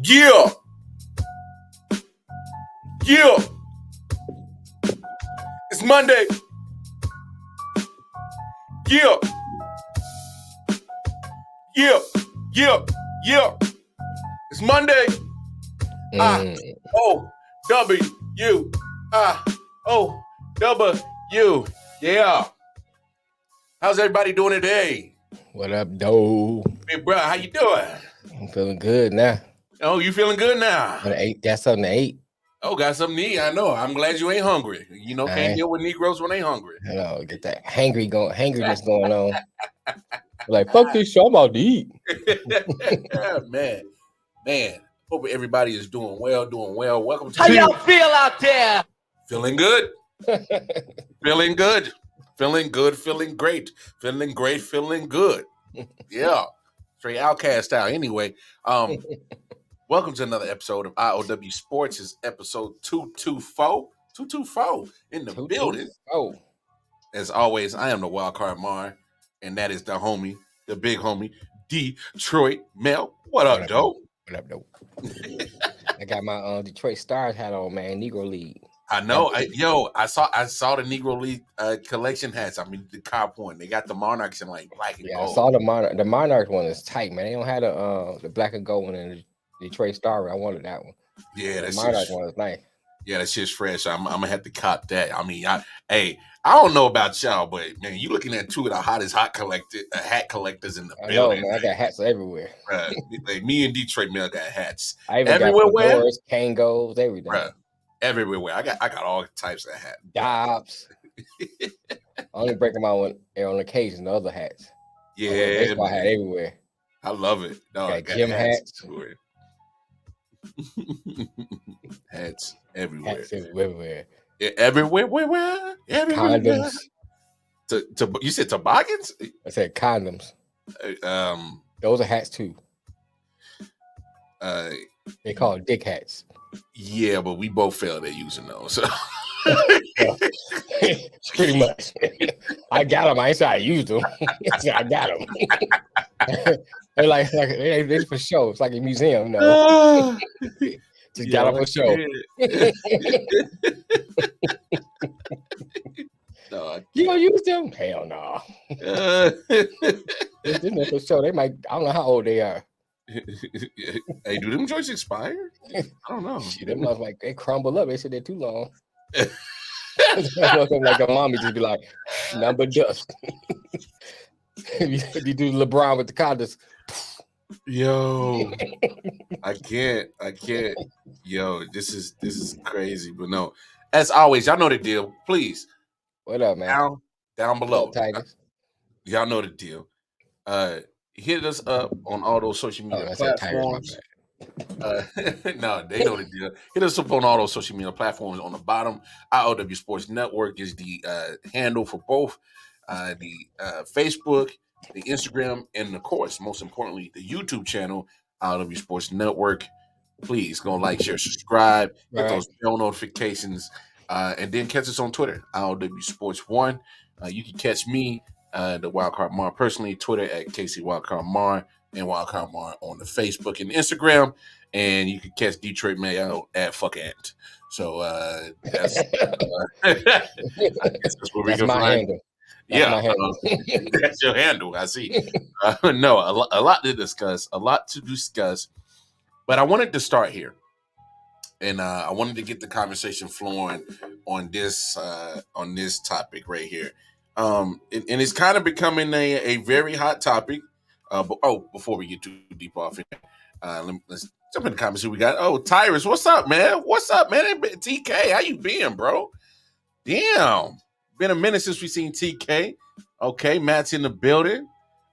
Yeah. Yeah. It's Monday. Yeah. Yeah. Yeah. Yeah. It's Monday. I-O-W. I-O-W. Yeah. How's everybody doing today? What up, doe? Hey, bro, how you doing? I'm feeling good now. Oh, you feeling good now? Got something to eat. Oh, got something to eat. I know. I'm glad you ain't hungry. You know, can't deal with Negroes when they hungry. I know, get that hangriness going on. Like, fuck this show, I'm about to eat. Man. Hope everybody is doing well. Welcome to How y'all feel out there? Feeling good. Feeling good. Feeling good. Feeling great. Feeling great. Feeling good. Yeah. Straight Outcast style. Anyway, welcome to another episode of IOW Sports. It's episode 224. 224 in the building. Oh. As always, I am the wild card Mar, and that is the homie, the big homie, Detroit Mel. What up, dope? What up, dope? I got my Detroit Stars hat on, man. Negro League. I know. I saw the Negro League collection hats. I mean, the cop one. They got the Monarchs in like black and gold. I saw the Monarch. The Monarch one is tight, man. They don't have the black and gold one and the Detroit Star. I wanted that one. Yeah, the Monarch one is nice. Yeah, that shit's fresh. I'm gonna have to cop that. I mean, I don't know about y'all, but man, you looking at two of the hottest hat collectors in the building. Man, I got hats everywhere. Like me and Detroit Mel got hats. I even got fedoras, Kangos, everything. Everywhere. I got all types of hats. Dobbs. I only break them out on occasion. The other hats. Yeah, baseball hat everywhere. I love it. No, got gym hats. Hats everywhere. Hats everywhere. Yeah, everywhere. Condoms. You said toboggans? I said condoms. Those are hats too. They call it dick hats. Yeah, but we both failed at using those. So. Pretty much. I got them. I ain't say I used them. I got them. They're like they for show. It's like a museum, no. Just got them for show. No, you don't use them? Hell no. They're for show. They might. I don't know how old they are. Hey, do them joints expire? I don't know. Them like they crumble up. They said they're too long. Like a mommy just be like, number dust. You do LeBron with the condoms. Yo, I can't. Yo, this is crazy. But no, as always, y'all know the deal. Please, what up, man? Down below, Tigers. Y'all know the deal. Hit us up on all those social media platforms. No, they know the deal. Hit us up on all those social media platforms. On the bottom, IOW Sports Network is the handle for both the Facebook, the Instagram, and of course, most importantly, the YouTube channel, IOW Sports Network. Please go like, share, subscribe, hit those bell notifications, and then catch us on Twitter, IOW Sports 1. You can catch me, the Wildcard Mar, personally, Twitter at KC Wildcard Mar, and Wildcard Mar on the Facebook and Instagram, and you can catch Detroit Mayo at Fuck Ant. So that's where we can find. Handle. That's my handle. That's your handle. I see. No, a lot to discuss. But I wanted to start here, and I wanted to get the conversation flowing on this topic right here. And it's kind of becoming a very hot topic. Before we get too deep off it, let's jump in the comments. Who we got? Oh, Tyrus, what's up, man? TK, how you been, bro? Damn, been a minute since we seen TK. Okay, Matt's in the building.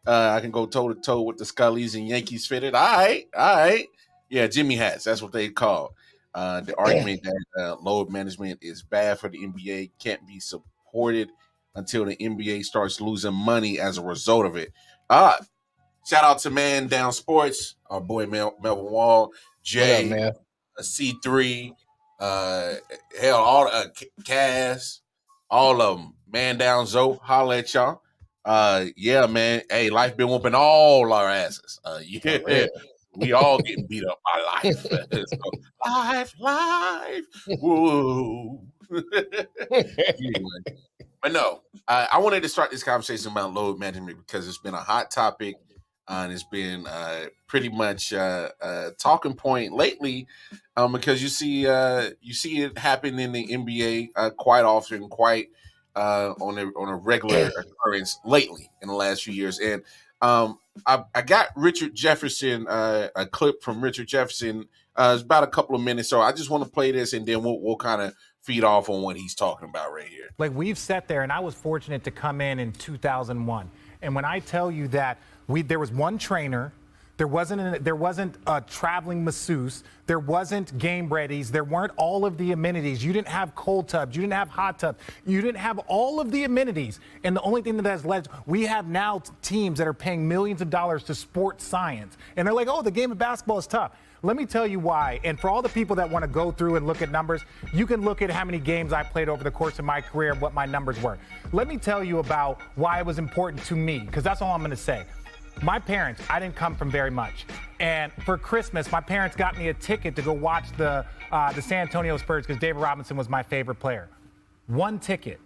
I can go toe to toe with the Scullies and Yankees fitted. All right. Yeah, Jimmy hats. That's what they call the argument that load management is bad for the NBA, can't be supported until the NBA starts losing money as a result of it. Shout out to Man Down Sports, our boy Melvin Wall, Jay, C3, all Cass, all of them. Man Down Zoe, holla at y'all. Yeah, man. Hey, life been whooping all our asses. We all getting beat up by life. So, life. Whoa. Anyway. But no, I wanted to start this conversation about load management because it's been a hot topic, and it's been pretty much a talking point lately. Because you see it happen in the NBA quite often, quite on a regular occurrence lately in the last few years. And I got Richard Jefferson, a clip from Richard Jefferson. It's about a couple of minutes, so I just want to play this, and then we'll kind of feed off on what he's talking about right here. Like, we've sat there, and I was fortunate to come in 2001. And when I tell you that there was one trainer, there wasn't a traveling masseuse, there wasn't game readies, there weren't all of the amenities. You didn't have cold tubs, you didn't have hot tubs, you didn't have all of the amenities. And the only thing that has led, we have now teams that are paying millions of dollars to sports science. And they're like, oh, the game of basketball is tough. Let me tell you why. And for all the people that want to go through and look at numbers, you can look at how many games I played over the course of my career and what my numbers were. Let me tell you about why it was important to me, because that's all I'm going to say. My parents, I didn't come from very much. And for Christmas, my parents got me a ticket to go watch the San Antonio Spurs because David Robinson was my favorite player. One ticket.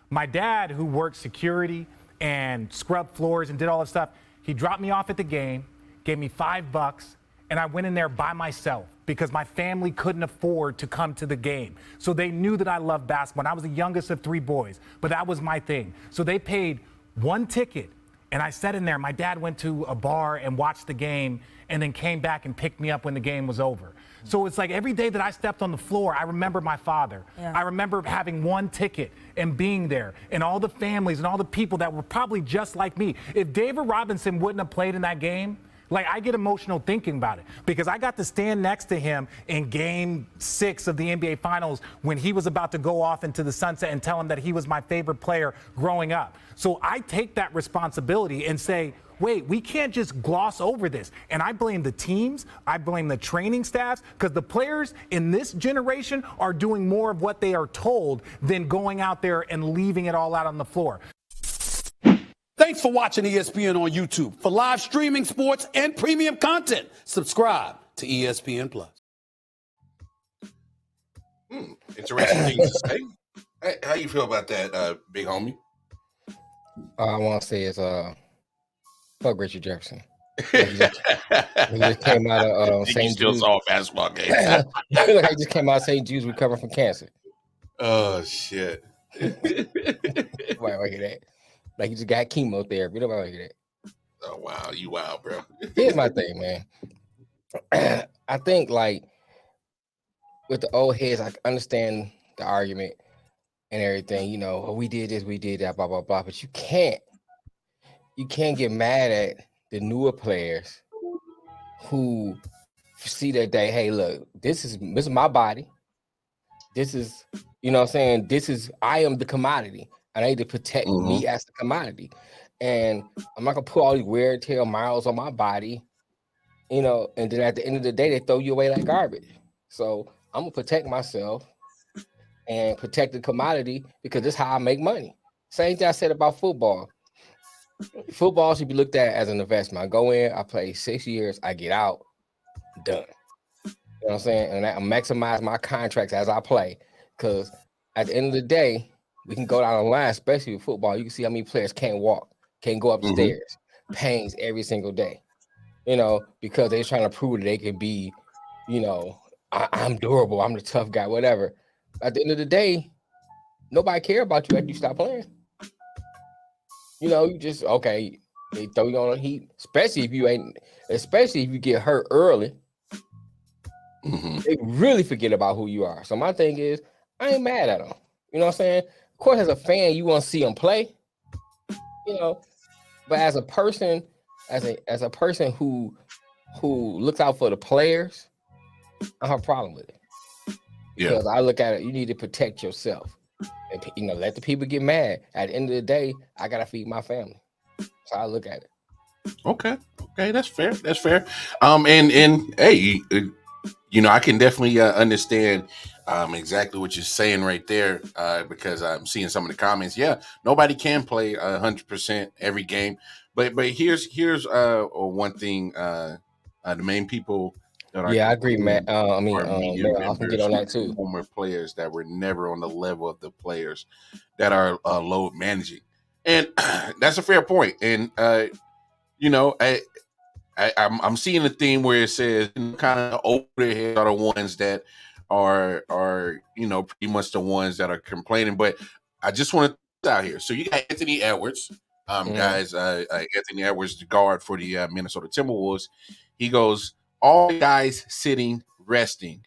My dad, who worked security and scrubbed floors and did all that stuff, he dropped me off at the game, gave me $5, and I went in there by myself because my family couldn't afford to come to the game. So they knew that I loved basketball. And I was the youngest of 3 boys, but that was my thing. So they paid one ticket, and I sat in there. My dad went to a bar and watched the game and then came back and picked me up when the game was over. So it's like every day that I stepped on the floor, I remember my father. Yeah. I remember having one ticket and being there, and all the families and all the people that were probably just like me. If David Robinson wouldn't have played in that game, like, I get emotional thinking about it because I got to stand next to him in game 6 of the NBA Finals when he was about to go off into the sunset and tell him that he was my favorite player growing up. So I take that responsibility and say, wait, we can't just gloss over this. And I blame the teams. I blame the training staffs because the players in this generation are doing more of what they are told than going out there and leaving it all out on the floor. Thanks for watching ESPN on YouTube. For live streaming sports and premium content, subscribe to ESPN Plus. Interesting things to say. Hey, how you feel about that, big homie? All I want to say is, fuck Richard Jefferson. He just came out of St. Jude's. Still basketball game. Like he just came out of St. Jude's recovering from cancer. Oh shit! Why I hear that? Like he just got chemotherapy. Nobody hear that. Oh wow, you wild, bro. Here's my thing, man. I think like with the old heads, I understand the argument and everything. You know, oh, we did this, we did that, blah blah blah. But you can't get mad at the newer players who see that they, hey, look, this is my body. This is, you know what I'm saying? I am the commodity. I need to protect me as the commodity. And I'm not going to put all these wear and tear miles on my body, you know, and then at the end of the day, they throw you away like garbage. So I'm going to protect myself and protect the commodity because this is how I make money. Same thing I said about football. Football should be looked at as an investment. I go in, I play 6 years, I get out, done. You know what I'm saying? And I maximize my contracts as I play because at the end of the day, we can go down the line, especially with football. You can see how many players can't walk, can't go up the stairs, pains every single day, you know, because they're trying to prove that they can be, you know, I'm durable, I'm the tough guy, whatever. At the end of the day, nobody care about you after you stop playing. You know, you just, okay, they throw you on the heat, especially if you get hurt early. They really forget about who you are. So my thing is, I ain't mad at them. You know what I'm saying? Of course, as a fan, you want to see them play, you know, but as a person, as a person who looks out for the players, I have a problem with it. Because I look at it, you need to protect yourself. And, you know, let the people get mad. At the end of the day, I gotta feed my family. So I look at it. Okay, that's fair. And hey, you know, I can definitely understand exactly what you're saying right there because I'm seeing some of the comments. Yeah, nobody can play 100% every game, but here's one thing The main people that are Yeah, I agree, Matt. complaining I mean, are media Matt, I was gonna get members, on that too. former players that were never on the level of the players that are load managing, and that's a fair point. And you know, I'm seeing a theme where it says kind of older heads are the ones that are pretty much the ones that are complaining. But I just want to put out here. So you got Anthony Edwards, guys. Anthony Edwards, the guard for the Minnesota Timberwolves. He goes, all the guys sitting, resting,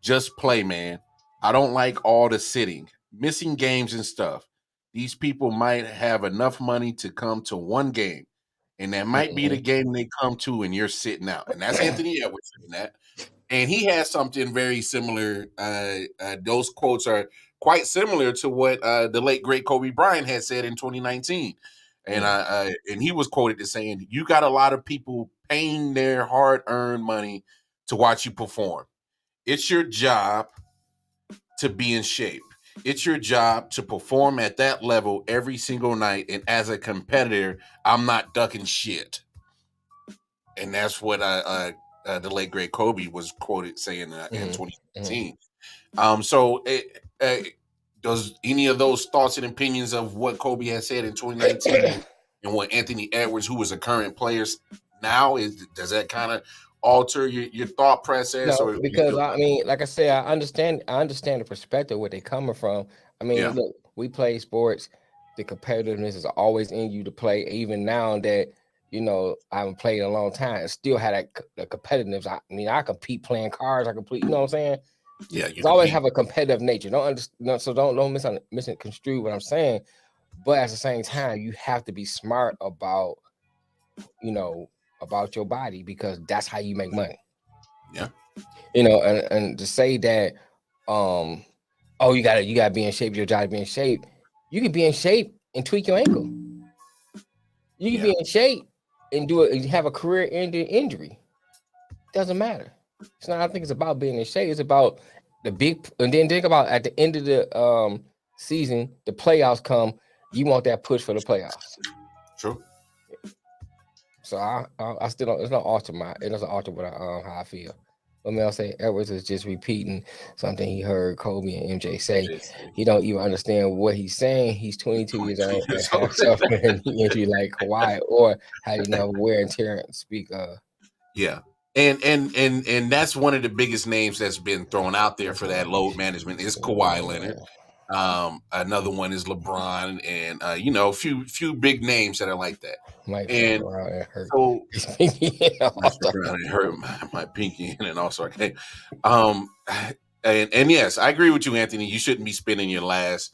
just play, man. I don't like all the sitting, missing games and stuff. These people might have enough money to come to one game, and that might be the game they come to, and you're sitting out. And that's Anthony Edwards saying that. And he has something very similar. Those quotes are quite similar to what the late great Kobe Bryant had said in 2019. And he was quoted as saying, "You got a lot of people paying their hard-earned money to watch you perform. It's your job to be in shape. It's your job to perform at that level every single night. And as a competitor, I'm not ducking shit." And that's what the late great Kobe was quoted saying in 2018. So, does any of those thoughts and opinions of what Kobe has said in 2019 and what Anthony Edwards, who is a current player now, does that kind of alter your thought process? No, Or because I mean, like I said, I understand the perspective where they're coming from. I mean, Yeah. look, we play sports. The competitiveness is always in you to play. Even now that I haven't played in a long time, I still had the competitiveness. I mean, I compete playing cards. I compete. You know what I'm saying? Yeah, you always have a competitive nature. Don't misconstrue what I'm saying. But at the same time, you have to be smart about about your body, because that's how you make money. Yeah. And to say that, you gotta be in shape, your job to be in shape. You can be in shape and tweak your ankle. You can be in shape and have a career-ending injury. Doesn't matter. It's not. I think it's about being in shape. It's about the big. And then think about at the end of the season, the playoffs come. You want that push for the playoffs. True. So I still don't. It's not alter my. It doesn't alter what how I feel. Let me I'll say Edwards is just repeating something he heard Kobe and MJ say. He don't even understand what he's saying. He's 22 years old and has suffered an injury like Kawhi, or had enough wear and tear to speak of. Yeah. And that's one of the biggest names that's been thrown out there for that load management is Kawhi Leonard. Another one is LeBron, and a few big names that are like that. And so I hurt my pinky and also okay. And yes, I agree with you, Anthony. You shouldn't be spending your last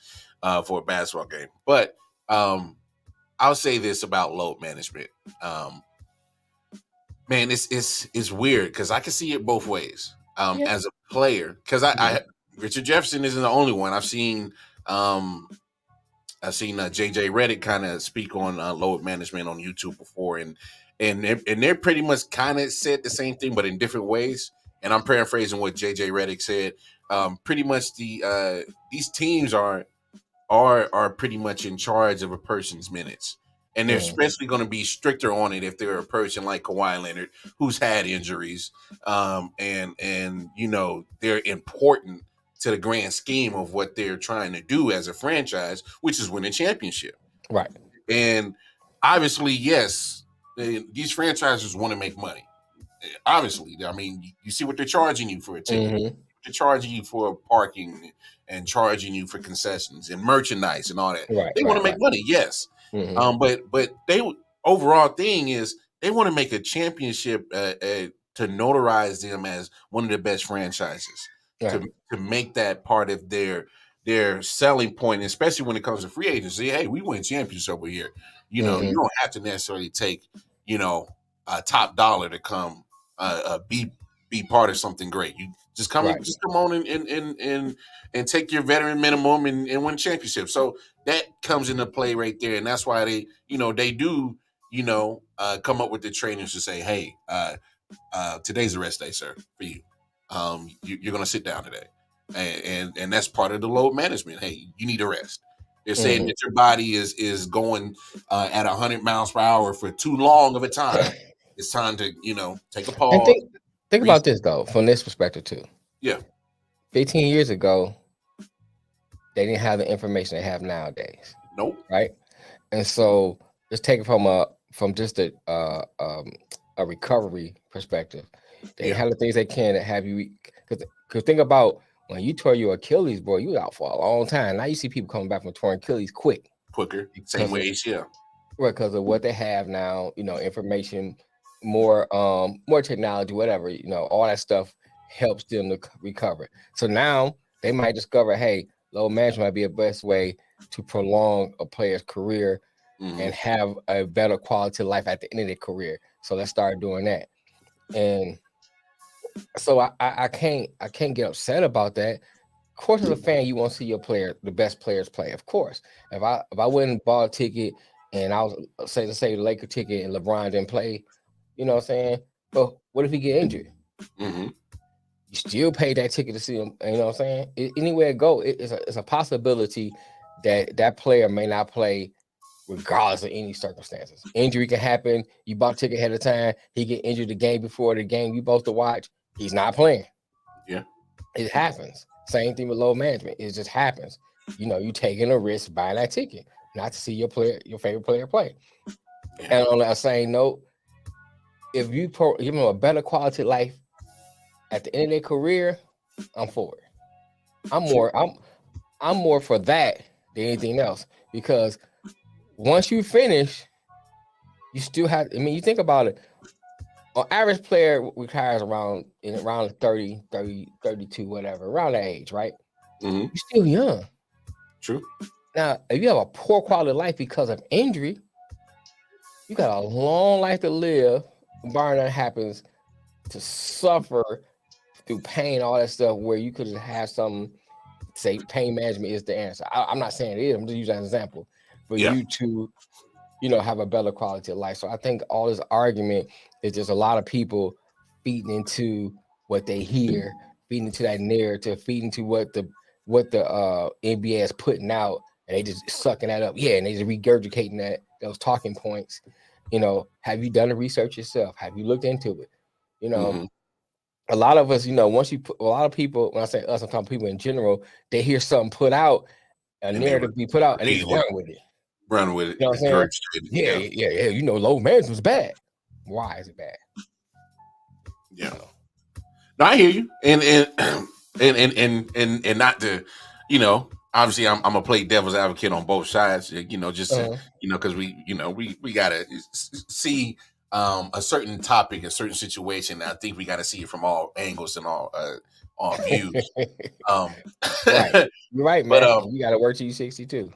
for a basketball game. But I'll say this about load management. Man, it's weird because I can see it both ways. As a player, because I Richard Jefferson isn't the only one. I've seen JJ Redick kind of speak on load management on YouTube before, and they're pretty much kind of said the same thing, but in different ways. And I'm paraphrasing what JJ Redick said. Pretty much these teams are pretty much in charge of a person's minutes. And they're especially going to be stricter on it if they're a person like Kawhi Leonard who's had injuries, and they're important to the grand scheme of what they're trying to do as a franchise, which is win a championship. Right. And obviously, yes, these franchises want to make money. Obviously, I mean, you see what they're charging you for a ticket. They're charging you for parking and charging you for concessions and merchandise and all that. They want to make money, yes. But they overall thing is they want to make a championship to notarize them as one of the best franchises. To make that part of their selling point, especially when it comes to free agency. Hey, we win championships over here. You don't have to necessarily take a top dollar to come be part of something great. You just come on and take your veteran minimum and win championship. So that comes into play right there, and that's why they do come up with the trainers to say, hey, today's a rest day, sir, for you. You're going to sit down today, and that's part of the load management. Hey, you need a rest. They're saying that your body is going at 100 miles per hour for too long of a time. it's time to take a And pause. think about this though, from this perspective too. Yeah. 15 years ago, they didn't have the information they have nowadays. Nope. Right. And so just take it from just a recovery perspective. They have the things they can to have you, because think about when you tore your Achilles, bro, you out for a long time. Now you see people coming back from torn Achilles quicker. Same way ACL. Right, because of what they have now, information, more technology, whatever, all that stuff helps them to recover. So now they might discover, hey, load management might be a best way to prolong a player's career and have a better quality of life at the end of their career. So let's start doing that. And so I can't get upset about that. Of course, as a fan, you want to see your the best players play. Of course, if I went and bought a ticket and I was let's say the Laker ticket and LeBron didn't play, you know what I'm saying? But what if he get injured? You still pay that ticket to see him. You know what I'm saying? Anywhere it go, it's a possibility that player may not play regardless of any circumstances. Injury can happen. You bought a ticket ahead of time. He get injured the game before the game you supposed to watch. He's not playing. Yeah, it happens. Same thing with load management. It just happens. You taking a risk buying that ticket, not to see your favorite player play. Yeah. And on that same note, if you give them a better quality of life at the end of their career, I'm for it. I'm more for that than anything else, because once you finish, you still have. I mean, you think about it. An average player retires around 30, 32, whatever, around that age, right? You're still young. True. Now, if you have a poor quality of life because of injury, you got a long life to live, barring that happens, to suffer through pain, all that stuff, where you could have some, say, pain management is the answer. I'm not saying it is. I'm just using that as an example for you to, have a better quality of life. So I think all this argument is just a lot of people feeding into what they hear, feeding into that narrative, feeding into what the NBA is putting out, and they just sucking that up. Yeah, and they just regurgitating those talking points. Have you done the research yourself? Have you looked into it? A lot of us, once you put a lot of people, when I say us, I'm talking people in general, they hear something put out, a narrative be put out, and they just run with it. Run with it. You know what I'm saying? Yeah. Load management's bad. Why is it bad? Yeah. No, I hear you. And not to, obviously I'm gonna play devil's advocate on both sides, because we gotta see a certain topic, a certain situation. I think we gotta see it from all angles and all views. Right. You're right, man. But you gotta work till you're 62.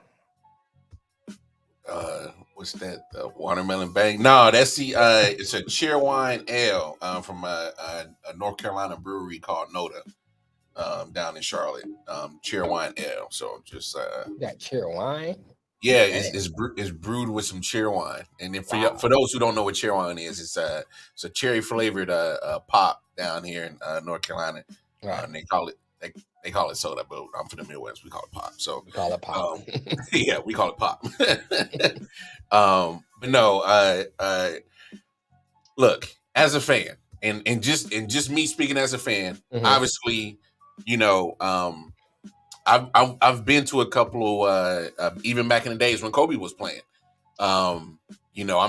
What's that? Watermelon Bang? No, that's the it's a Cheerwine Ale from a North Carolina brewery called Noda down in Charlotte. Cheerwine Ale. So just that Cheerwine. Yeah, it's brewed with some Cheerwine, and then for those who don't know what Cheerwine is, it's a cherry flavored pop down here in North Carolina. Right. And they call it soda, but I'm from the Midwest. We call it pop. So we call it pop. Yeah, we call it pop. But no, look, as a fan, and just me speaking as a fan, obviously, I've been to a couple of even back in the days when Kobe was playing. I'm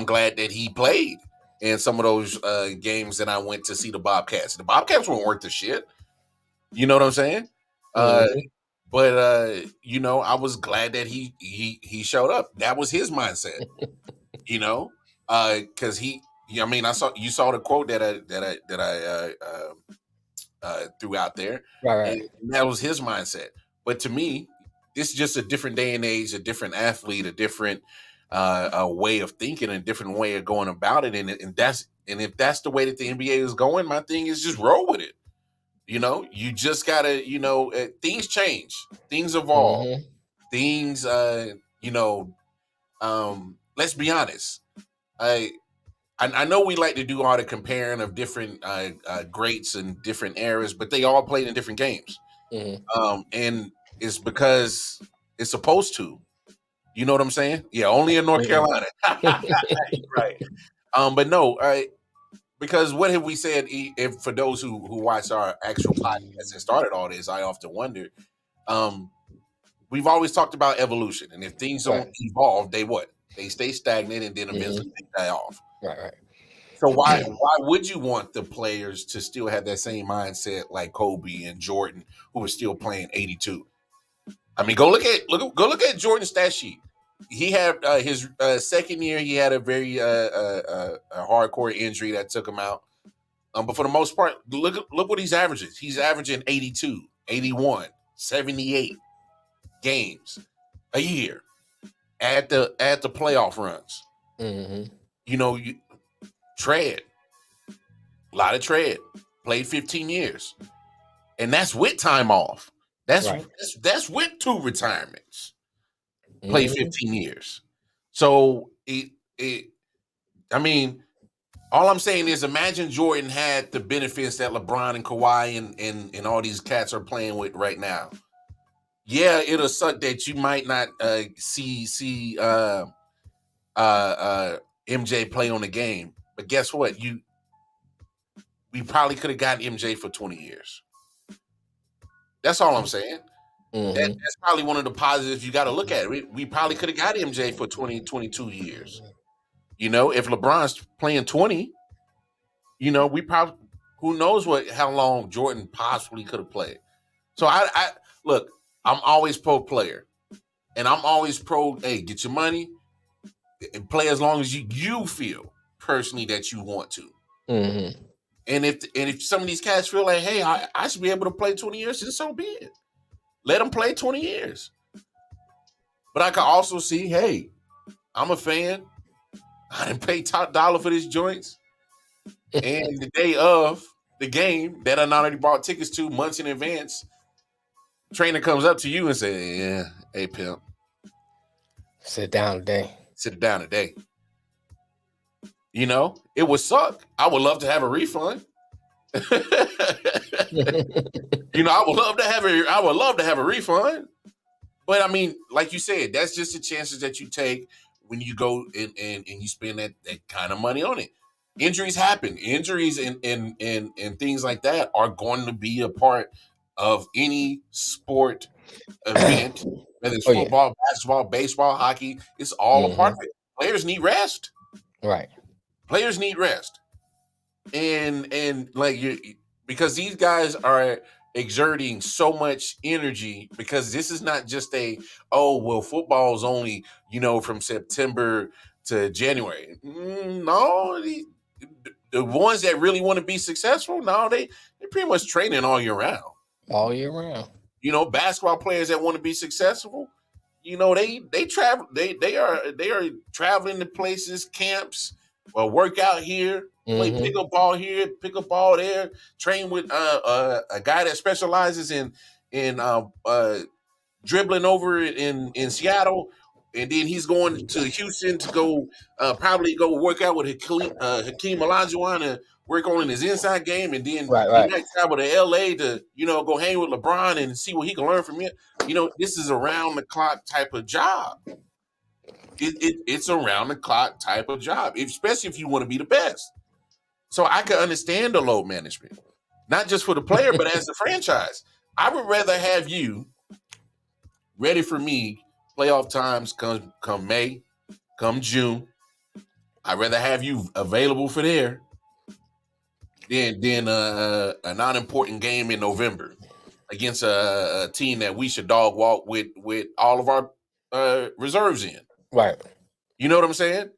glad that he played in some of those games that I went to see the Bobcats. The Bobcats weren't worth the shit. You know what I'm saying? But I was glad that he showed up. That was his mindset. Because you saw the quote that I threw out there, right. And that was his mindset. But to me, this is just a different day and age, a different athlete, a different a way of thinking, a different way of going about it, and if that's the way that the NBA is going, my thing is just roll with it. You just gotta, things change, things evolve, things, let's be honest. I know we like to do all the comparing of different greats and different eras, but they all played in different games. And it's because it's supposed to. You know what I'm saying? Yeah, only in North Carolina. Right. But no, because what have we said? If for those who watch our actual podcast and started all this, I often wonder. We've always talked about evolution, and if things don't evolve, they what? They stay stagnant, and then eventually they die off. Right. So why would you want the players to still have that same mindset like Kobe and Jordan, who are still playing 82? I mean, go look at Jordan's stat sheet. He had his second year. He had a very a hardcore injury that took him out. But for the most part, look what he's averaging. He's averaging 82, 81, 78 games a year at the playoff runs. You know, tread, a lot of tread. Played 15 years, and that's with time off. That's with 2 retirements. Played 15 years. So I mean, all I'm saying is, imagine Jordan had the benefits that LeBron and Kawhi and all these cats are playing with right now. Yeah, it'll suck that you might not see MJ play on the game, but guess what? We probably could have gotten MJ for 20 years. That's all I'm saying. That's probably one of the positives you got to look at. We probably could have got MJ for 20, 22 years. You know, if LeBron's playing 20, you know, we probably, who knows how long Jordan possibly could have played. So I look, I'm always pro player, and I'm always pro, hey, get your money and play as long as you feel personally that you want to. And if some of these cats feel like, hey, I should be able to play 20 years, then so be it. Let them play 20 years. But I can also see, hey, I'm a fan. I didn't pay top dollar for these joints. And the day of the game that I already bought tickets to months in advance, trainer comes up to you and say, yeah, hey, pimp. Sit down today. You know, it would suck. I would love to have a refund. You know, I would love to have a refund. But I mean, like you said, that's just the chances that you take when you go and you spend that kind of money on it. Injuries happen. Injuries and things like that are going to be a part of any sport event, whether it's football, basketball, baseball, hockey. It's all a part of it. Players need rest. Right. Players need rest. And like because these guys are exerting so much energy, because this is not just football is only, you know, from September to January. No, the ones that really want to be successful, no, they're pretty much training all year round. All year round. You know, basketball players that want to be successful, you know, they travel, they are traveling to places, camps, or work out here, play pickleball here, pickleball there, train with a guy that specializes in dribbling over in Seattle, and then he's going to Houston to go probably go work out with Hakeem Olajuwon and work on his inside game, and then he might travel to LA to, you know, go hang with LeBron and see what he can learn from him. You know, this is around the clock type of job. It's around the clock type of job, especially if you want to be the best. So I can understand the load management, not just for the player, but as the franchise. I would rather have you ready for me playoff times come May, come June. I'd rather have you available for there than a non-important game in November against a team that we should dog walk with all of our reserves in. Right. You know what I'm saying?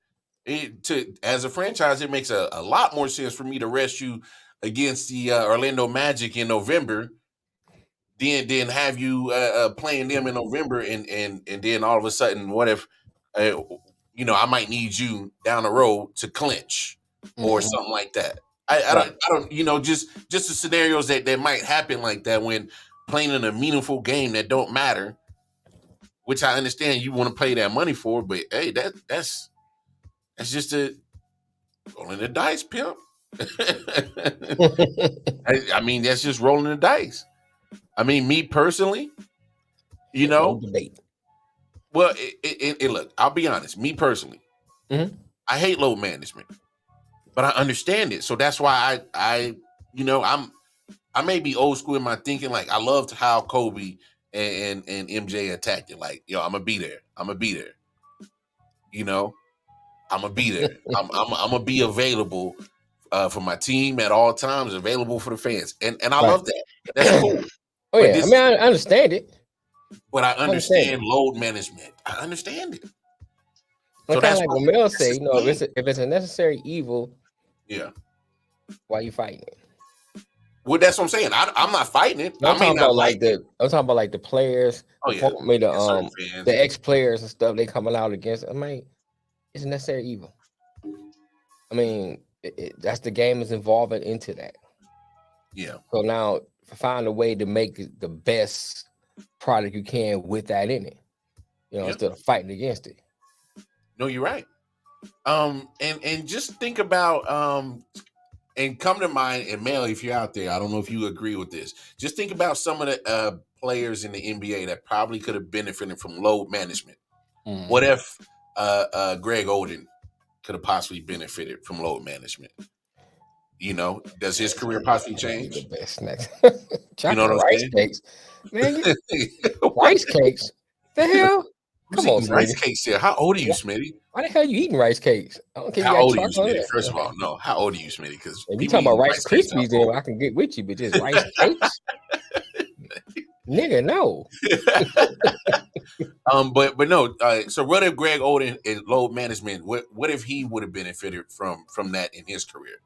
As a franchise, it makes a lot more sense for me to rest you against the Orlando Magic in November than have you playing them in November and then all of a sudden, what if you know, I might need you down the road to clinch or something like that. I don't you know, just the scenarios that might happen like that when playing in a meaningful game that don't matter, which I understand you want to pay that money for, but hey, that's just a rolling the dice, pimp. I mean, that's just rolling the dice. I mean, me personally, you know, well, look, I'll be honest. Me personally, I hate load management. but I understand it. So that's why I I may be old school in my thinking. Like I loved how Kobe and MJ attacked it. Like, yo, I'm gonna be there. I'm gonna be there. You know, I'm gonna be there. I'm gonna be available for my team at all times, available for the fans, and I Right. love that. That's cool. Oh But yeah, I mean, I understand it. but I understand understand load management. I understand it. But So kind of that's like why what Mel that's say, his you know, thing. if it's a necessary evil, Yeah. why you fighting it? Well, that's what I'm saying. I'm not fighting it. I'm I may talking not about like it. I'm talking about like the players, Oh yeah, and certain fans. the ex players and stuff. They coming out against. I mean, it's a necessary evil. I mean, that's the game is involving into that. Yeah. So now find a way to make it the best product you can with that in it. You know, Yep. instead of fighting against it. No, you're right. And just think about and come to mind, and Mel, if you're out there, I don't know if you agree with this. Just think about some of the players in the NBA that probably could have benefited from load management. Mm. What if Greg Oden could have possibly benefited from load management? You know, does his career possibly change? The best snacks. You know what I'm rice saying? cakes. Man, rice cakes? The hell? Who's Come on, eating rice Smitty. cakes here? How old are you, Smitty? Why the hell you eating rice cakes? I don't care. You How got old are you, chocolate on Smitty? it. First of all, no. How old are you, Smitty? Because If you people talking about eating Rice cakes are Krispies, then old. I can get with you. But just rice cakes, nigga, no. But no. So what if Greg Oden in load management? What if he would have benefited from that in his career?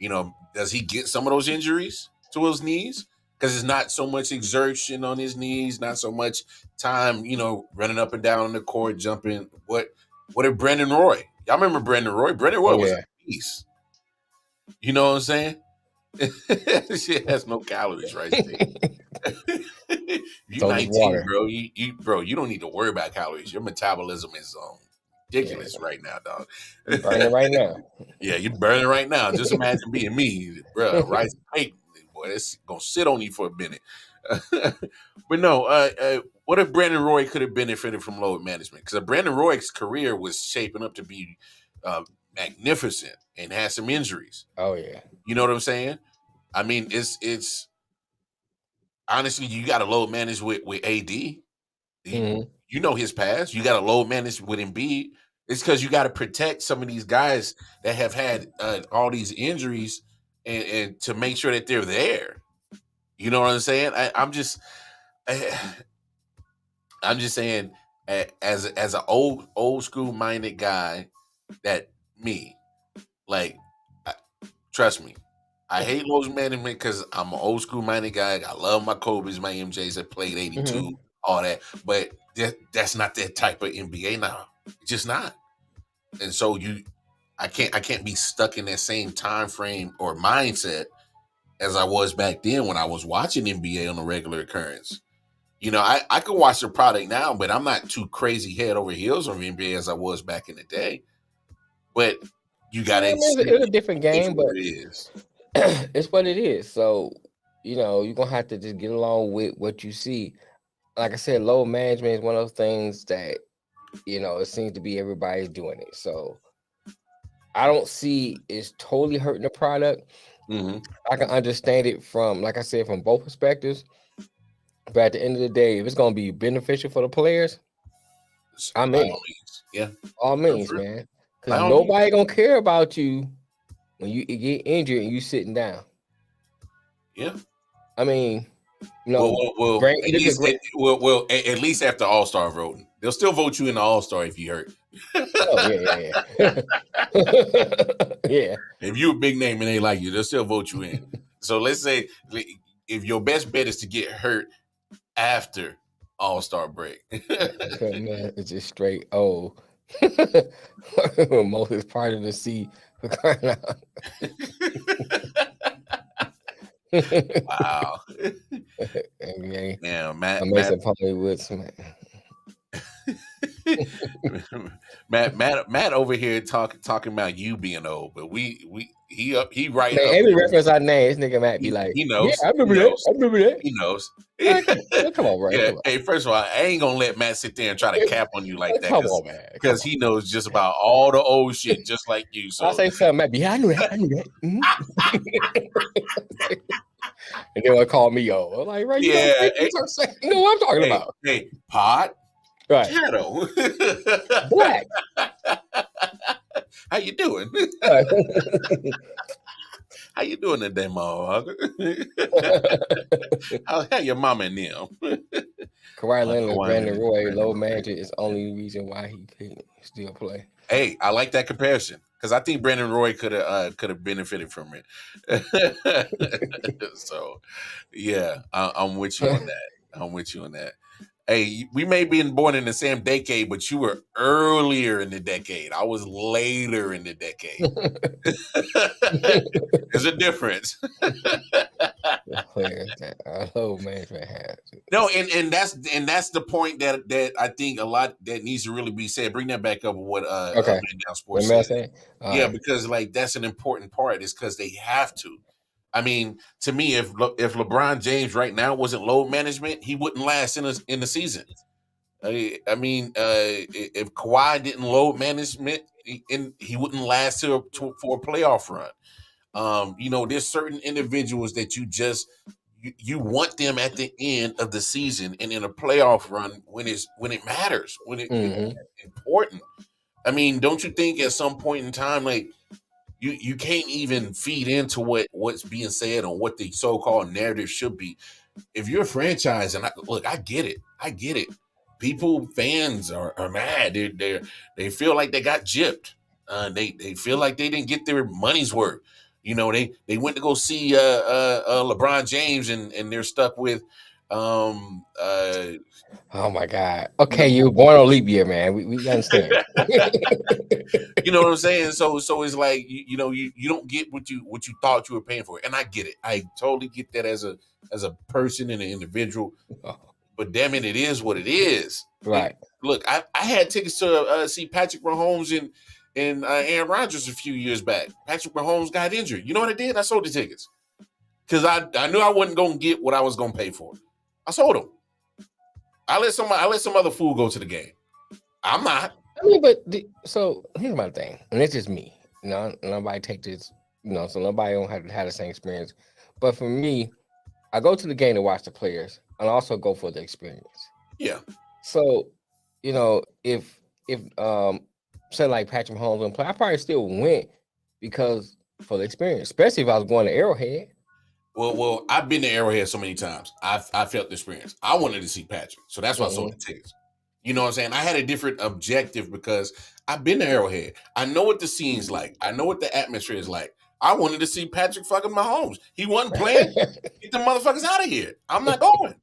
You know, does he get some of those injuries to his knees? Because it's not so much exertion on his knees, not so much time, you know, running up and down on the court, jumping. What if Brandon Roy? Y'all remember Brandon Roy? Brandon Roy Oh was yeah. a beast. You know what I'm saying? Shit has no calories, right? You So does 19, water. bro. You don't need to worry about calories. Your metabolism is ridiculous right now, dog. You burning right now. Yeah, you're burning right now. Just imagine being me, bro. Rice cake, boy. It's gonna sit on you for a minute. But no, what if Brandon Roy could have benefited from load management? Because Brandon Roy's career was shaping up to be magnificent and had some injuries. Oh yeah. You know what I'm saying? I mean, it's honestly, you got to load manage with AD. You know his past. You got to load manage with Embiid. It's because you got to protect some of these guys that have had all these injuries, and to make sure that they're there. You know what I'm saying? I'm just saying, as an old school minded guy, that me, like, trust me, I hate load management because I'm an old school minded guy. I love my Kobe's, my MJs that played 82, all that. But that's not that type of NBA now. It's just not. And so I can't be stuck in that same time frame or mindset as I was back then when I was watching NBA on a regular occurrence. You know, I can watch the product now, but I'm not too crazy head over heels on NBA as I was back in the day. But you got to it's a different game, but it is. it's what it is. So, you know, you're gonna have to just get along with what you see. Like I said, load management is one of those things that, you know, it seems to be everybody's doing it. So I don't see it's totally hurting the product. I can understand it from, like I said, from both perspectives. But at the end of the day, if it's gonna be beneficial for the players, I'm in it. Yeah, all means, man. Because By nobody gonna care about you when you get injured and you sitting down. Yeah. I mean, no. Well, at least after All-Star voting, they'll still vote you in the All-Star if you hurt. Oh yeah. Yeah. If you a big name and they like you, they'll still vote you in. So let's say if your best bet is to get hurt after All-Star break. Okay, man, it's just straight. Oh, most is part of the sea for crying out. Wow. NBA. Yeah, Mason Plumlee Woods, man. Matt over here talking about you being old, but he right Man, up every there. reference I name, this nigga might be like, He yeah, knows. I remember He that. knows. I remember that. He knows. Man, come on, bro. Yeah. Come on. Hey, first of all, I ain't gonna let Matt sit there and try to cap on you like that Come on, man. Come because he knows just about all the old shit just like you. So I'll say something might be, yeah, I knew that. I knew that. And then they'll call me over. I'm like, right, you know, yeah. you know what I'm talking about. Hey, Pod, Right. Shadow. Black. How you doing? Right. How you doing today, motherfucker? How your mama and them? Kawhi Leonard, Kawhi Brandon Leonard, Roy, Brandon low Roy. management is only reason why he couldn't still play. Hey, I like that comparison because I think Brandon Roy could have benefited from it. So, yeah, I'm with you on that. I'm with you on that. Hey, we may be born in the same decade, but you were earlier in the decade. I was later in the decade. There's a difference. Low management has. No, and that's the point that I think a lot that needs to really be said. Bring that back up with what Okay. Man Down Sports Remember I said. said? Yeah, because like that's an important part. Is because they have to. I mean, to me, if LeBron James right now wasn't load management, he wouldn't last in the season. I mean, if Kawhi didn't load management, he wouldn't last for a playoff run. There's certain individuals that you want them at the end of the season and in a playoff run when it matters, when it's important. I mean, don't you think at some point in time, like you can't even feed into what's being said or what the so-called narrative should be. If you're a franchise, and I get it. People, fans are mad. They feel like they got gypped. They feel like they didn't get their money's worth. They went to go see LeBron James and they're stuck with Oh my God. Okay, you were born on leap year, man. We understand. you know what I'm saying? So it's like you don't get what you thought you were paying for. And I get it. I totally get that as a person and an individual. But damn it is what it is. Right. Look, I had tickets to see Patrick Mahomes and Aaron Rodgers a few years back. Patrick Mahomes got injured. You know what I did? I sold the tickets because I knew I wasn't going to get what I was going to pay for. I sold them. I let some other fool go to the game. I'm not. I mean, so here's my thing, and it's just me. Nobody take this, so nobody don't have to have the same experience. But for me, I go to the game to watch the players, and I also go for the experience. Yeah. So, if say like Patrick Mahomes wouldn't play, I probably still went because for the experience, especially if I was going to Arrowhead. Well, I've been to Arrowhead so many times. I felt the experience. I wanted to see Patrick, so that's why I sold the tickets. You know what I'm saying? I had a different objective because I've been to Arrowhead. I know what the scene's like. I know what the atmosphere is like. I wanted to see Patrick fucking Mahomes. He wasn't playing. Get the motherfuckers out of here. I'm not going.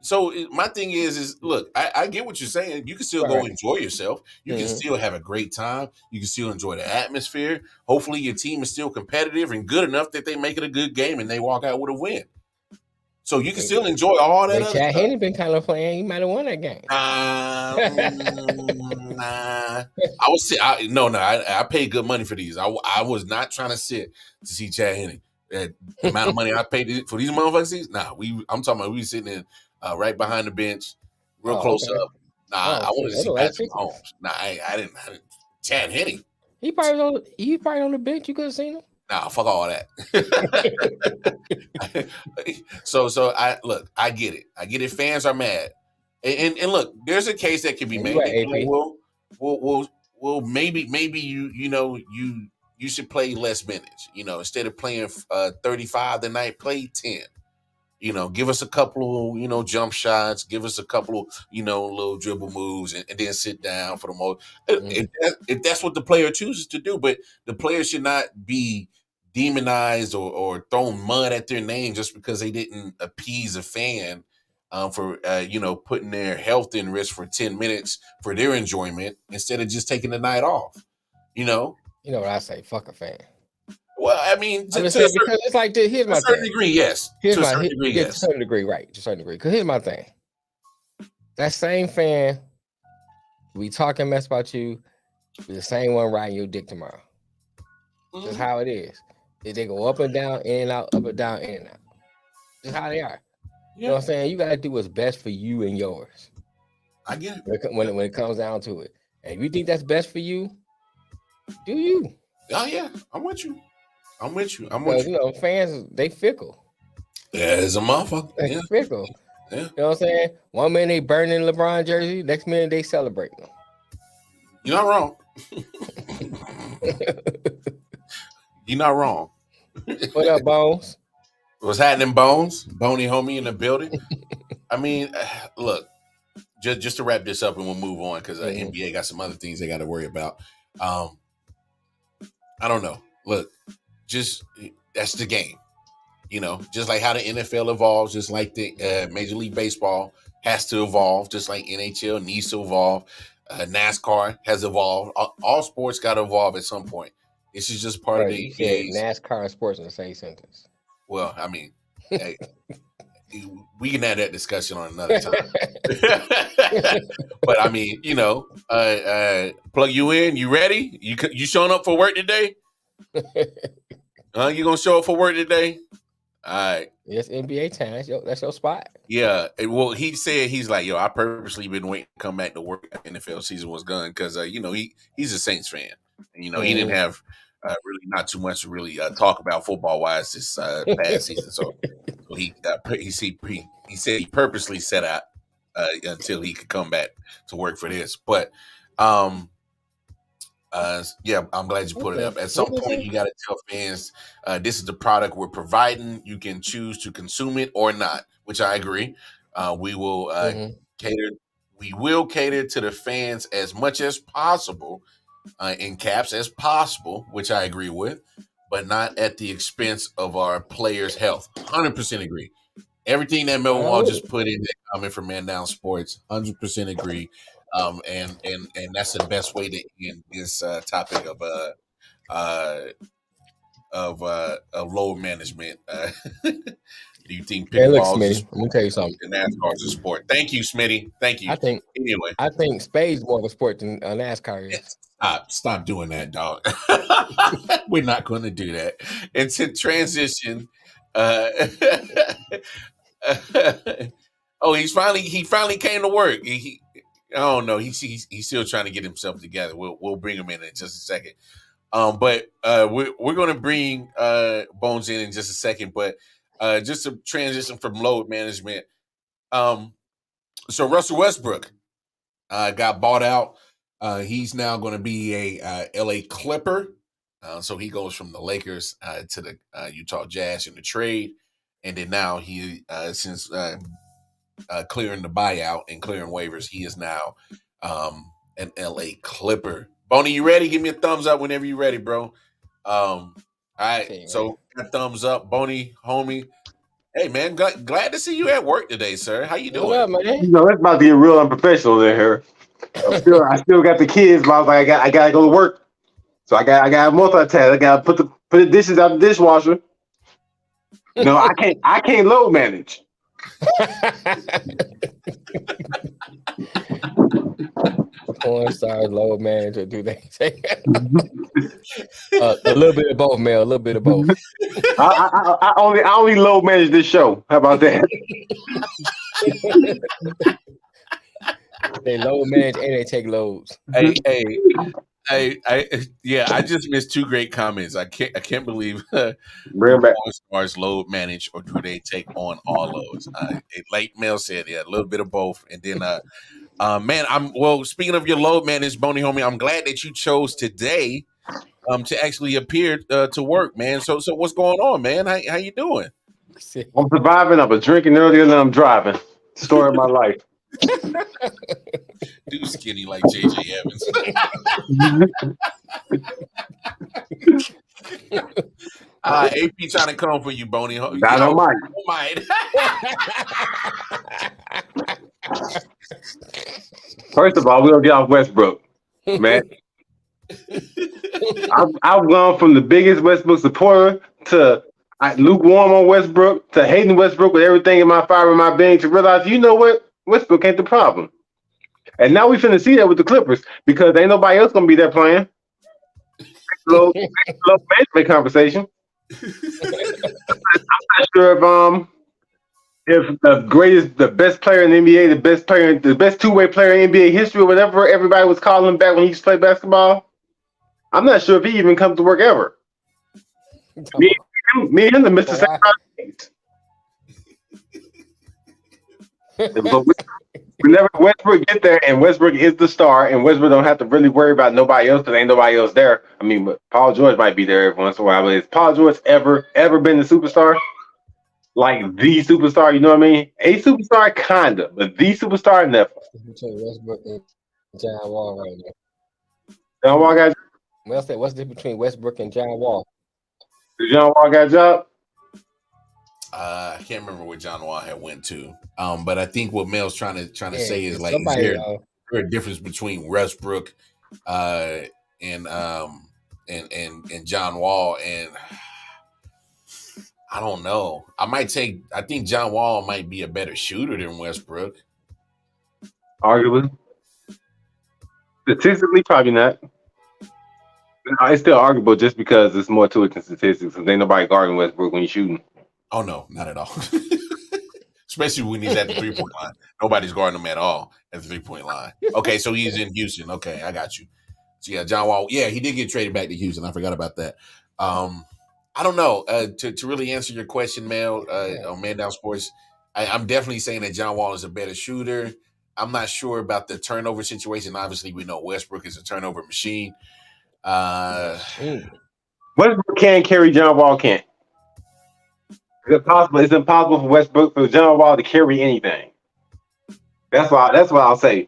So my thing is look, I get what you're saying. You can still go enjoy yourself. You can still have a great time. You can still enjoy the atmosphere. Hopefully your team is still competitive and good enough that they make it a good game and they walk out with a win. So you can still enjoy all that other Chad stuff. Henne been kind of playing. He might have won that game. Nah. I paid good money for these. I was not trying to sit to see Chad Henne. The amount of money I paid for these motherfuckers. I'm talking about we sitting in right behind the bench, real close up. I wanted to see Patrick Mahomes. I didn't. Chad Henne. He probably on the bench. You could have seen him. Nah, fuck all that. So I get it. I get it. Fans are mad, and look, there's a case that can be made. Well, maybe you should play less minutes. Instead of playing 35 tonight, play 10. Give us a couple of, jump shots, give us a couple of, little dribble moves and then sit down for the most. If that's what the player chooses to do, but the player should not be demonized or thrown mud at their name just because they didn't appease a fan for, putting their health in risk for 10 minutes for their enjoyment instead of just taking the night off, You know what I say? Fuck a fan. Well, I mean, because it's like this. Here's my thing. To a certain degree, yes. To a certain degree, yes. To a certain degree, right. To a certain degree. Because here's my thing. That same fan, we talking mess about you, be the same one riding your dick tomorrow. That's how it is. They go up and down, in and out, up and down, in and out. Just how they are. You know what I'm saying? You gotta do what's best for you and yours. I get it. When it comes down to it. And if you think that's best for you, do you. Oh yeah, I'm with you. You know, fans, they fickle. Yeah, it's a motherfucker. They fickle. Yeah. You know what I'm saying? One minute they burning LeBron jersey, next minute they celebrating them. You're not wrong. You're not wrong. What up, Bones? What's happening, Bones? Boney homie in the building. I mean, look, just to wrap this up and we'll move on because NBA got some other things they got to worry about. I don't know. Look, just that's the game. You know, just like how the NFL evolves, just like the Major League Baseball has to evolve, just like NHL needs to evolve. NASCAR has evolved. All sports got to evolve at some point. This is just part of the NASCAR and sports in the same sentence. Well, I mean, hey, we can have that discussion on another time. But I mean, you know, plug you in. You ready? You showing up for work today? You gonna show up for work today? All right. Yes, NBA time. That's your spot. Yeah. Well, he said he's like, yo, I purposely been waiting to come back to work after NFL season was done because you know he's a Saints fan. And, you know, he didn't have really not too much to really talk about football wise this past season. So he said he purposely set out until he could come back to work for this. But yeah, I'm glad you put it up. At some point, you got to tell fans this is the product we're providing. You can choose to consume it or not, which I agree. We will cater. We will cater to the fans as much as possible, in caps as possible, which I agree with, but not at the expense of our players' health. 100% agree. Everything that Melvin Wall just put in that comment from Man Down Sports, 100% agree. And that's the best way to end this topic of load management. Do you think pickleball is let me tell you something. NASCAR is a sport? Thank you, Smitty. Thank you. I think spade's more of a sport than NASCAR is. Stop doing that, dog. We're not going to do that. And to transition, he finally came to work. I don't know. He's still trying to get himself together. We'll bring him in just a second. But we're going to bring Bones in just a second. But just to transition from load management. So Russell Westbrook got bought out. He's now going to be a LA Clipper. So he goes from the Lakers to the Utah Jazz in the trade. And then now he, since clearing the buyout and clearing waivers, he is now an LA Clipper. Boney, you ready? Give me a thumbs up whenever you're ready, bro. All right. So got thumbs up, Boney, homie. Hey man, glad to see you at work today, sir. How you doing? What up, man? You know, it's about to get real unprofessional in here. I still got the kids, but I was like, I gotta go to work. So I got multitask. I gotta put the dishes out the dishwasher. No, I can't load manage. Porn stars, load manager, do they say? A little bit of both, Mel. A little bit of both. I only load manage this show. How about that? They load manage and they take loads. I just missed two great comments. I can't believe stars load manage or do they take on all loads? Like Mel said, a little bit of both. And then man, speaking of your load manage, Boney homie, I'm glad that you chose today to actually appear to work, man. So what's going on, man? How you doing? I'm surviving. I was drinking earlier than I'm driving. Story of my life. Dude, skinny like JJ Evans. AP trying to come for you, Boney. I don't mind. First of all, we'll get off Westbrook, man. I've gone from the biggest Westbrook supporter to lukewarm on Westbrook to hating Westbrook with everything in my fiber, in my being, to realize, you know what? Westbrook ain't the problem. And now we finna see that with the Clippers because ain't nobody else gonna be there playing. Low management conversation. not sure if the best player in the NBA, the best two-way player in NBA history, or whatever everybody was calling him back when he used to play basketball. I'm not sure if he even comes to work ever. Me and him, Mr. But whenever Westbrook get there, and Westbrook is the star, and Westbrook don't have to really worry about nobody else because ain't nobody else there. I mean, but Paul George might be there every once in a while. But has Paul George ever been the superstar? Like the superstar, you know what I mean? A superstar, kinda, but the superstar, never. Between Westbrook and John Wall right now. John Wall got. What's the difference between Westbrook and John Wall? Did John Wall got a job? I can't remember where John Wall had went to. But I think what Mel's trying to say is like, is there a difference between Westbrook, and John Wall? And I don't know. I think John Wall might be a better shooter than Westbrook. Arguably. Statistically, probably not. It's still arguable just because there's more to it than statistics. Because ain't nobody guarding Westbrook when you're shooting. Oh, no, not at all. Especially when he's at the 3-point line. Nobody's guarding him at all at the 3-point line. Okay, so he's in Houston. Okay, I got you. So, yeah, John Wall. Yeah, he did get traded back to Houston. I forgot about that. I don't know. To really answer your question, Mel, on Man Down Sports, I'm definitely saying that John Wall is a better shooter. I'm not sure about the turnover situation. Obviously, we know Westbrook is a turnover machine. Westbrook can carry, John Wall can't. It's impossible for Westbrook, for John Wall to carry anything. That's why I'll say.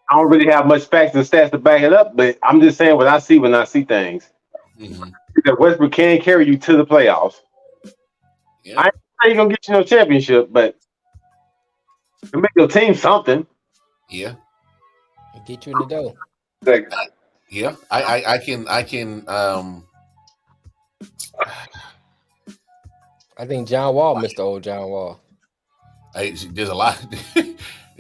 I don't really have much facts and stats to back it up, but I'm just saying what I see when I see things. Mm-hmm. That Westbrook can carry you to the playoffs. Yeah. I ain't gonna get you no championship, but it'll make your team something. Yeah. Get you in the dough. Yeah. I can I think John Wall missed the old John Wall. There's a lot.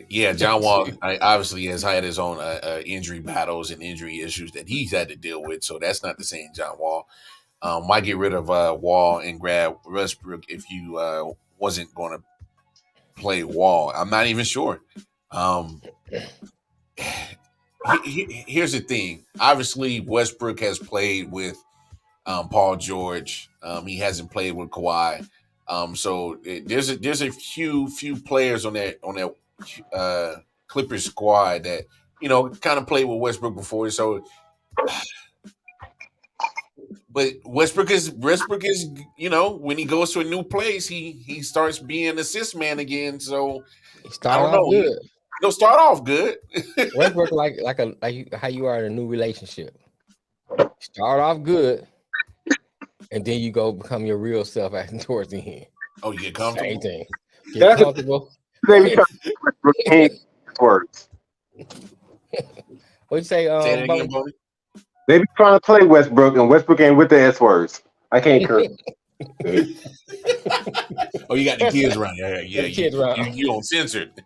Yeah, John Wall obviously has had his own injury battles and injury issues that he's had to deal with. So that's not the same John Wall. Why get rid of Wall and grab Westbrook if you wasn't going to play Wall? I'm not even sure. Here's the thing. Obviously, Westbrook has played with Paul George. He hasn't played with Kawhi. So there's a few players on that Clippers squad that kind of played with Westbrook before. So, but Westbrook is when he goes to a new place, he starts being assist man again. So I don't know. Good. He'll start off good. Westbrook like how you are in a new relationship. Start off good, and then you go become your real self towards the end. Oh, you get comfortable. Same thing. Get comfortable. Words. What'd you say? Say that again, Bodie? They be trying to play Westbrook, and Westbrook ain't with the S words. I can't curse. Oh, you got the kids around. Yeah. The kids around. You don't censor it.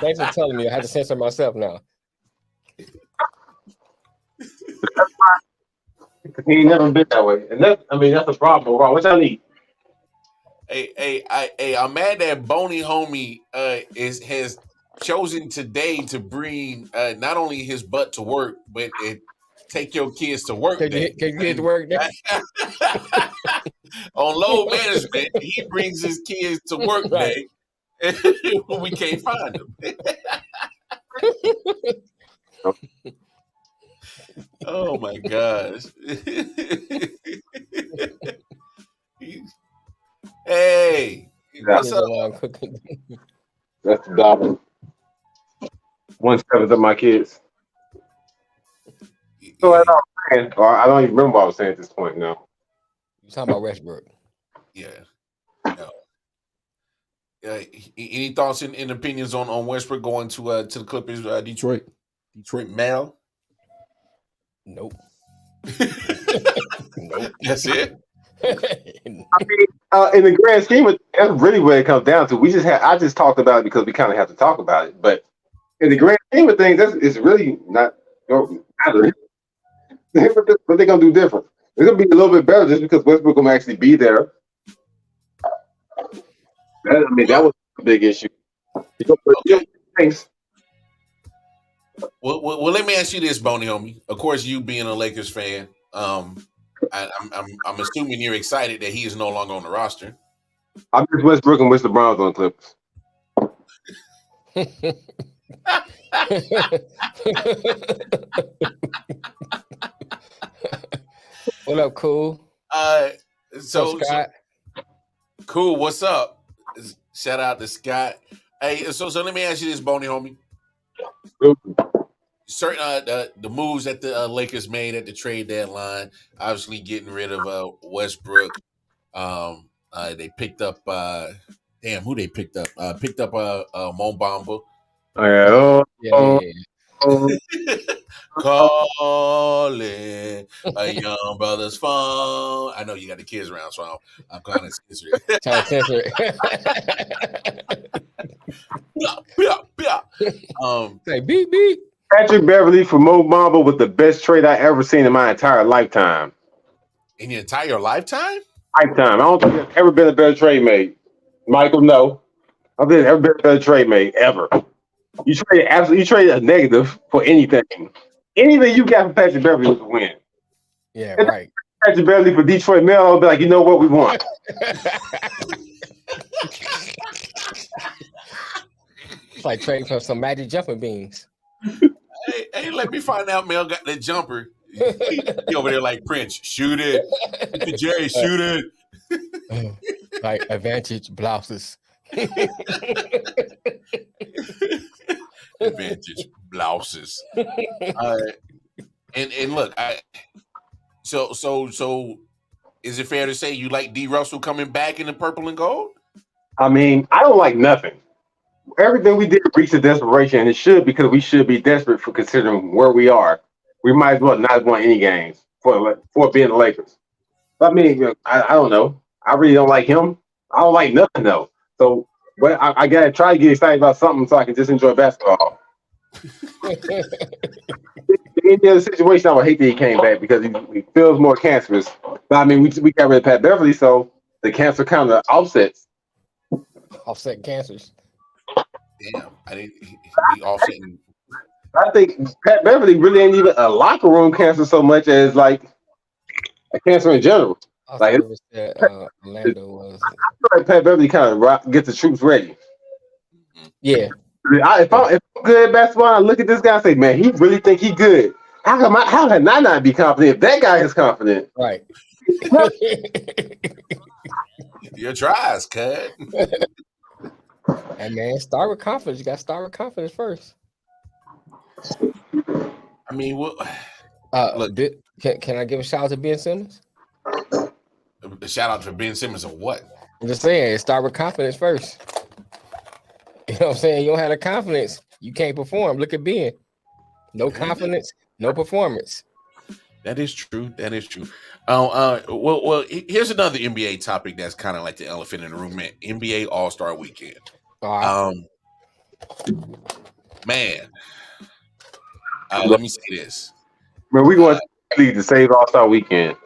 Thanks for telling me. I had to censor myself now. He ain't never been that way, and that's a problem. What y'all need? Hey, I'm mad that Boney Homie has chosen today to bring not only his butt to work, but take your kids to work. Can you get to work day? On load management, he brings his kids to work day when we can't find them. Oh my gosh. Hey, what's up? That's the double. 1/7 of my kids. So I don't even remember what I was saying at this point now. You talking about Westbrook? Yeah. No. Any thoughts and opinions on Westbrook going to the Clippers, Detroit Mel? Nope. Nope. That's it. I mean, in the grand scheme, that's really what it comes down to. I just talked about it because we kind of have to talk about it. But in the grand scheme of things, it's really not matter. What they're gonna do different? It's gonna be a little bit better just because Westbrook will actually be there. That was a big issue. Okay. Thanks. Well, let me ask you this, Boney homie. Of course, you being a Lakers fan, I'm assuming you're excited that he is no longer on the roster. I miss Westbrook and wish the Browns on the Clippers. What up, cool? So Scott. Cool. What's up? Shout out to Scott. Hey, so let me ask you this, Boney homie. Certain the moves that the Lakers made at the trade deadline, obviously getting rid of Westbrook. They picked up who they picked up? Picked up Mo Bamba. Yeah. Calling a young brother's phone. I know you got the kids around, so I'm kind of sensitive. Trying to censor it. Say beep beep. Patrick Beverly for Mo Bamba was the best trade I ever seen in my entire lifetime. In your entire lifetime? Lifetime. I don't think there's ever been a better trade made. Michael, no. I don't think there's ever been a better trade made ever. You trade a negative for anything. Anything you got from Patrick Beverly was a win. Yeah, right. Patrick Beverly for Detroit Mail, I'll be like, you know what, we want. It's like trading for some magic jumping beans. Hey, let me find out Mel got that jumper. He over there like Prince. Shoot it. Mr. Jerry, shoot it. Like advantage blouses. Advantage blouses. And look, so is it fair to say you like D. Russell coming back in the purple and gold? I mean, I don't like nothing. Everything we did reached a desperation, and it should because we should be desperate for considering where we are. We might as well not have won any games for being the Lakers. I mean, I don't know. I really don't like him. I don't like nothing though. So, but I gotta try to get excited about something so I can just enjoy basketball. In the other situation, I would hate that he came back because he feels more cancerous. But I mean, we got rid of Pat Beverly, so the cancer kind of offsets. Offset cancers. Damn, I didn't. He offsetting. I think Pat Beverly really ain't even a locker room cancer so much as like a cancer in general. Like Orlando was. I feel like Pat Beverly kind of gets the troops ready. Yeah. If I'm good at basketball, I look at this guy and say, man, he really think he good. How can I not be confident if that guy is confident? Right. Your tries, cuz. And man, start with confidence. You got to start with confidence first. I mean, what? Look, can I give a shout out to Ben Simmons? A shout out to Ben Simmons or what? I'm just saying, start with confidence first. You know what I'm saying? You don't have the confidence, you can't perform. Look at Ben. No confidence, no performance. That is true. That is true. Well, here's another NBA topic that's kind of like the elephant in the room, man. NBA All-Star Weekend. Man, let me say this. Man, we going to save All-Star Weekend.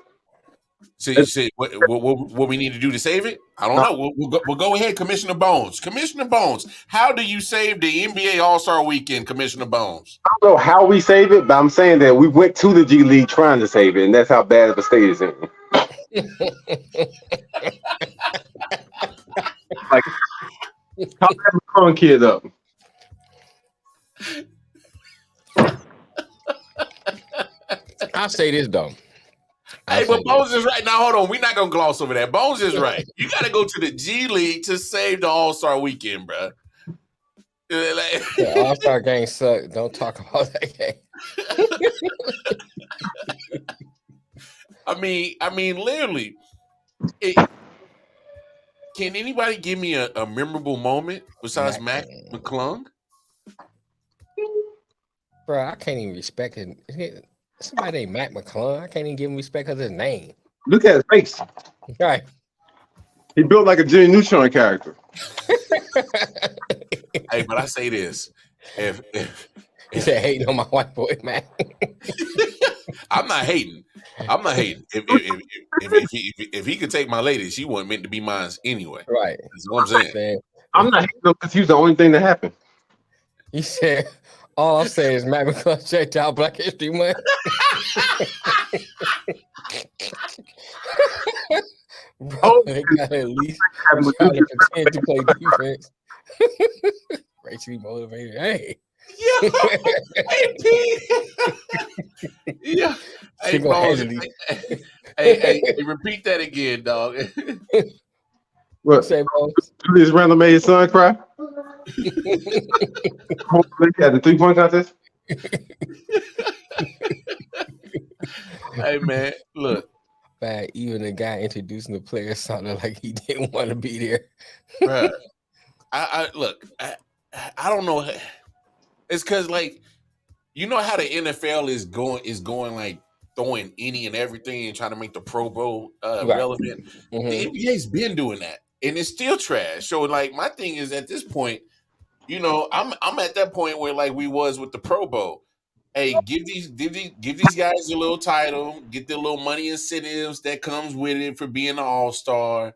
So you said what we need to do to save it? I don't know. We'll go ahead, Commissioner Bones. Commissioner Bones, how do you save the NBA All-Star Weekend, Commissioner Bones? I don't know how we save it, but I'm saying that we went to the G League trying to save it, and that's how bad of a state it's in. Like, how that McClung kid up? I'll say this though. Hey, but Bones is right. Now, hold on. We're not going to gloss over that. Bones is right. You got to go to the G League to save the All-Star Weekend, bro. The All-Star game sucked. Don't talk about that game. I mean, literally. Can anybody give me a memorable moment besides Mac McClung? Bro, I can't even respect it. Somebody named Matt McClung. I can't even give him respect because of his name. Look at his face. Right. He built like a Jimmy Neutron character. Hey, but I say this. If He said hating on my white boy, man. I'm not hating. I'm not hating. If he could take my lady, she wasn't meant to be mine anyway. Right. That's what I'm saying. Man, I'm not hating because he was the only thing that happened. he said, all I'm saying is Matt McClung checked out Black History Month. Bro, they got at least try to continue to play defense. Racially motivated. Hey. Yeah. Hey, P. Yeah. Hey, Bones. Hey, repeat that again, dog. What? Say, Bones. Julius Randle made his son cry. At the 3-point contest. Hey, man, look. Bad. Even the guy introducing the player sounded like he didn't want to be there. Bruh, I don't know. It's because, like, you know how the NFL is going like throwing any and everything and trying to make the Pro Bowl relevant. Mm-hmm. The NBA's been doing that, and it's still trash. So, like, my thing is at this point, you know, I'm at that point where like we was with the Pro Bowl. Hey, give these guys a little title, get the little money incentives that comes with it for being an all-star.